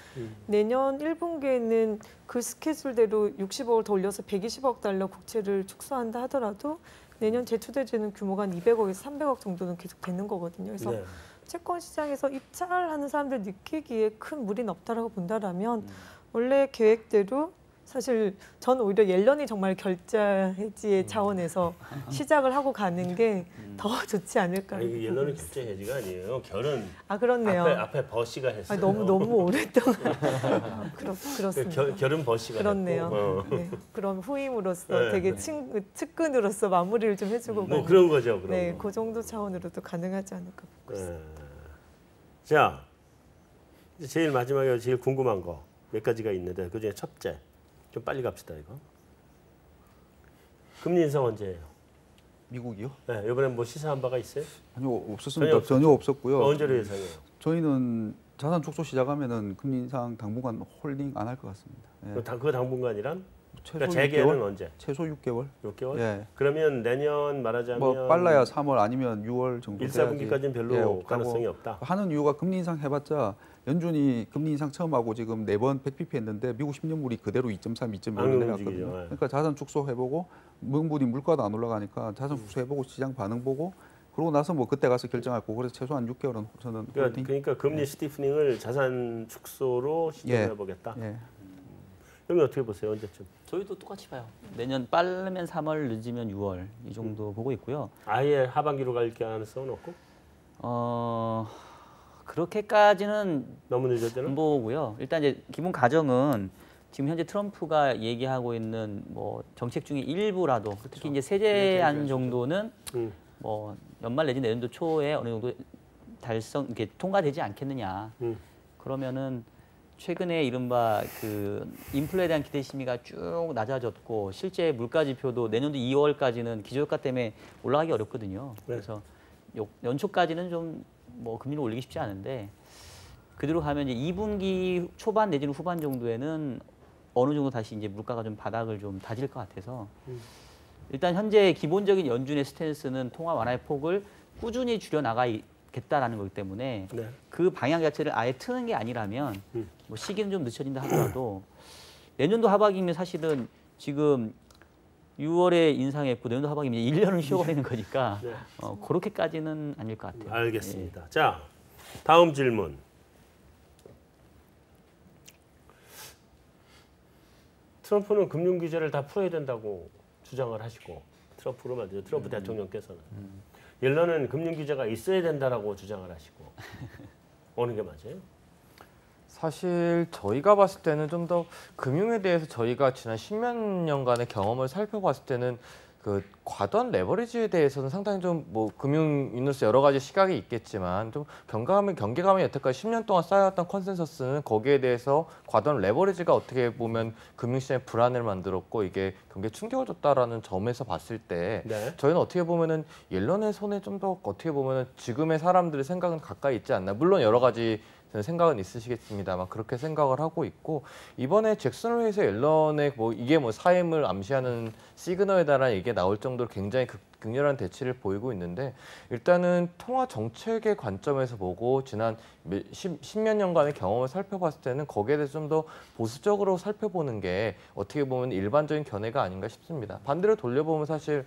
내년 1분기에는 그 스케줄대로 60억을 더 올려서 120억 달러 국채를 축소한다 하더라도 내년 재투자되는 규모가 한 200억에서 300억 정도는 계속 되는 거거든요. 그래서 네. 채권 시장에서 입찰하는 사람들 느끼기에 큰 무리는 없다라고 본다라면 원래 계획대로 사실 전 오히려 옐런이 정말 결자 해지의 차원에서 시작을 하고 가는 게 더 좋지 않을까. 아니, 옐런은 결제 해지가 아니에요. 결은 아 그렇네요. 앞에 버시가 했어요. 너무 오랫동안 그렇습니다. 결은 버시가 그렇네요. 했고. 네, 그런 후임으로서 네, 되게 네. 측근으로서 마무리를 좀 해주고 뭐 가는, 그런 거죠. 그런 네, 거. 그 정도 차원으로도 가능하지 않을까 보고 있습니다. 자, 이제 제일 마지막에 제일 궁금한 거 몇 가지가 있는데 그 중에 첫째, 좀 빨리 갑시다 이거. 금리 인상 언제예요? 미국이요? 네, 이번에 뭐 시사한 바가 있어요? 아니요, 없었습니다. 전혀 없었고요. 언제로 예상해요? 저희는 자산 축소 시작하면은 금리 인상 당분간 홀딩 안 할 것 같습니다. 예. 그 당분간이란? 최소 그러니까 재개는 6개월? 언제? 최소 6개월? 6개월? 예. 그러면 내년 말하자면 뭐 빨라야 3월 아니면 6월 정도 1, 4분기까지는 별로 예, 없다고 가능성이 없다. 하는 이유가 금리 인상 해봤자 연준이 금리 인상 처음 하고 지금 4번 100bp 했는데 미국 10년물이 그대로 2.3, 2.1 내려갔거든요. 그러니까 자산 축소해보고 명분이 물가도 안 올라가니까 자산 축소해보고 시장 반응 보고 그러고 나서 뭐 그때 가서 결정할 거고 그래서 최소한 6개월은 저는 그러니까 금리 스티프닝을 자산 축소로 시도해보겠다. 예. 그러면 어떻게 보세요? 언제쯤? 저희도 똑같이 봐요. 내년 빠르면 3월, 늦으면 6월 이 정도 보고 있고요. 아예 하반기로 갈 가능성은 없고? 그렇게까지는 너무 늦었잖아. 안 보고요. 일단 이제 기본 가정은 지금 현재 트럼프가 얘기하고 있는 뭐 정책 중에 일부라도 특히 이제 세제안 정도는 뭐 연말 내지 내년도 초에 어느 정도 이렇게 통과되지 않겠느냐. 그러면은 최근에 이른바 그 인플레에 대한 기대 심리가 쭉 낮아졌고 실제 물가 지표도 내년도 2월까지는 기저효과 때문에 올라가기 어렵거든요. 그래서 연초까지는 좀 뭐 금리를 올리기 쉽지 않은데 그대로 가면 이제 2분기 초반 내지는 후반 정도에는 어느 정도 다시 이제 물가가 좀 바닥을 좀 다질 것 같아서 일단 현재 기본적인 연준의 스탠스는 통화 완화의 폭을 꾸준히 줄여 나가겠다라는 거기 때문에 그 방향 자체를 아예 트는 게 아니라면 뭐 시기는 좀 늦춰진다 하더라도 내년도 하반기면 사실은 지금 6월에 인상했고 내년도 하반기면 1년을 쉬어버리는 거니까 그렇게까지는 아닐 것 같아요. 알겠습니다. 자, 다음 질문. 트럼프는 금융 규제를 다 풀어야 된다고 주장을 하시고 트럼프로 말이죠. 트럼프 대통령께서는 옐런은 금융 규제가 있어야 된다라고 주장을 하시고 어느 게 맞아요? 사실 저희가 봤을 때는 좀 더 금융에 대해서 저희가 지난 10몇 년간의 경험을 살펴봤을 때는 그 과도한 레버리지에 대해서는 상당히 좀 뭐 금융인으로서 여러 가지 시각이 있겠지만 좀 경계감이 여태까지 10년 동안 쌓여왔던 컨센서스는 거기에 대해서 과도한 레버리지가 어떻게 보면 금융시장에 불안을 만들었고 이게 경기에 충격을 줬다라는 점에서 봤을 때 저희는 어떻게 보면은 옐런의 손에 좀 더 어떻게 보면은 지금의 사람들의 생각은 가까이 있지 않나. 물론 여러 가지 생각은 있으시겠습니다만 그렇게 생각을 하고 있고 이번에 잭슨 홀에서 옐런의 뭐 이게 뭐 사임을 암시하는 시그널이다라는 얘기가 나올 정도로 굉장히 극렬한 대치를 보이고 있는데 일단은 통화 정책의 관점에서 보고 지난 10몇 년간의 경험을 살펴봤을 때는 거기에 대해서 좀 더 보수적으로 살펴보는 게 어떻게 보면 일반적인 견해가 아닌가 싶습니다. 반대로 돌려보면 사실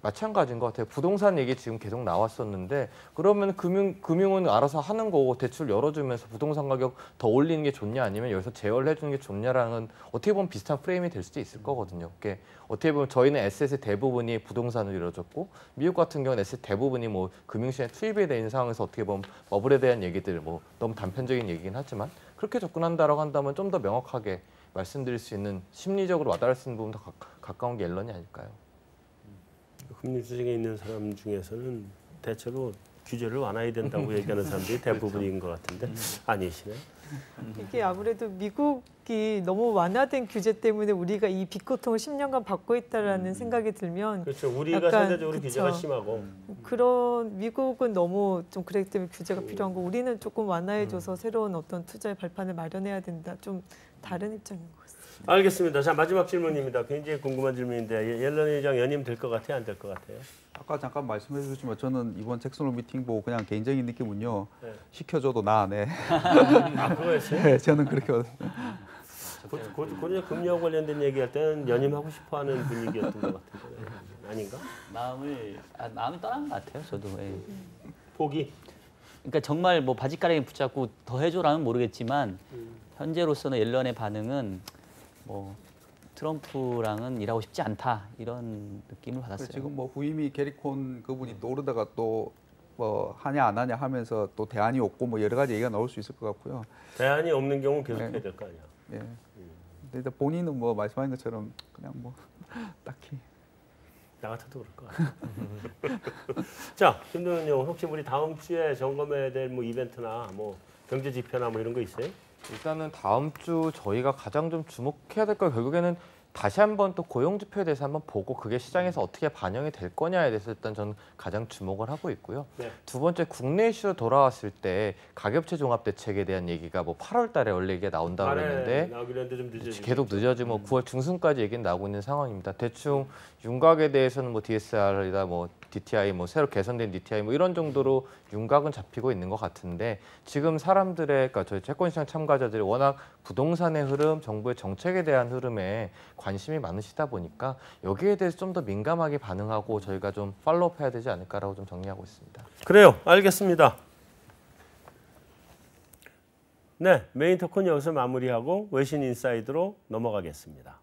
마찬가지인 것 같아요. 부동산 얘기 지금 계속 나왔었는데 그러면 금융은 알아서 하는 거고 대출 열어주면서 부동산 가격 더 올리는 게 좋냐 아니면 여기서 제어를 해주는 게 좋냐라는 어떻게 보면 비슷한 프레임이 될 수도 있을 거거든요. 그게 어떻게 보면 저희는 에셋의 대부분이 부동산으로 이루어졌고 미국 같은 경우는 에셋 대부분이 뭐 금융시장에 투입이 되는 상황에서 어떻게 보면 버블에 대한 얘기들 뭐 너무 단편적인 얘기긴 하지만 그렇게 접근한다라고 한다면 좀 더 명확하게 말씀드릴 수 있는 심리적으로 와닿을 수 있는 부분 더 가까운 게 옐런이 아닐까요? 금융시장에 있는 사람 중에서는 대체로 규제를 완화해야 된다고 얘기하는 사람들이 대부분인 것 같은데 아니시네. 이게 아무래도 미국이 너무 완화된 규제 때문에 우리가 이 빚고통을 10년간 받고 있다라는 생각이 들면 그렇죠. 우리가 상대적으로 규제가 심하고 그런 미국은 너무 좀 그랬기 때문에 규제가 필요한 거 우리는 조금 완화해줘서 새로운 어떤 투자의 발판을 마련해야 된다. 좀 다른 입장인 것 같습니다. 알겠습니다. 자, 마지막 질문입니다. 굉장히 궁금한 질문인데 옐런 회장 연임 될 것 같아요? 안 될 것 같아요? 아까 잠깐 말씀해 주셨지만 저는 이번 잭슨 홀 미팅 보고 그냥 개인적인 느낌은요. 시켜줘도 나 안 해. 아, 그거였어요? 네, 저는 그렇게 고전 금리와 관련된 얘기할 때는 연임하고 싶어하는 분위기였던 것 같은데 아닌가? 마음이 떠난 것 같아요. 저도. 포기? 그러니까 정말 뭐 바지가랑이 붙잡고 더 해줘라면 모르겠지만 현재로서는 옐런의 반응은 뭐 트럼프랑은 일하고 싶지 않다 이런 느낌을 받았어요. 지금 뭐 후임이 게리콘 그분이 또 오르다가 또 뭐 하냐 안 하냐 하면서 또 대안이 없고 뭐 여러 가지 얘기가 나올 수 있을 것 같고요. 대안이 없는 경우 계속 해야 될 거 아니야. 예. 근데 본인은 뭐 말씀하신 것처럼 그냥 뭐 딱히 나 같아도 그럴 것 같아. 자, 김동현 의원 혹시 우리 다음 주에 점검해야 될 뭐 이벤트나 뭐 경제 지표나 뭐 이런 거 있어요? 일단은 다음 주 저희가 가장 좀 주목해야 될 거 결국에는 다시 한번 또 고용 지표에 대해서 한번 보고 그게 시장에서 어떻게 반영이 될 거냐에 대해서 일단 저는 가장 주목을 하고 있고요. 두 번째 국내 이슈로 돌아왔을 때 가격체 종합 대책에 대한 얘기가 뭐 8월 달에 원래 이게 나온다고 그랬는데 계속 늦어지고 9월 중순까지 얘기는 나오고 있는 상황입니다. 대충 윤곽에 대해서는 뭐 DSR이다 뭐 DTI, 뭐 새로 개선된 DTI 뭐 이런 정도로 윤곽은 잡히고 있는 것 같은데 지금 사람들의 그러니까 저희 채권시장 참가자들이 워낙 부동산의 흐름, 정부의 정책에 대한 흐름에 관심이 많으시다 보니까 여기에 대해서 좀 더 민감하게 반응하고 저희가 좀 팔로우해야 되지 않을까라고 좀 정리하고 있습니다. 그래요. 알겠습니다. 네, 메인 토크는 여기서 마무리하고 외신 인사이드로 넘어가겠습니다.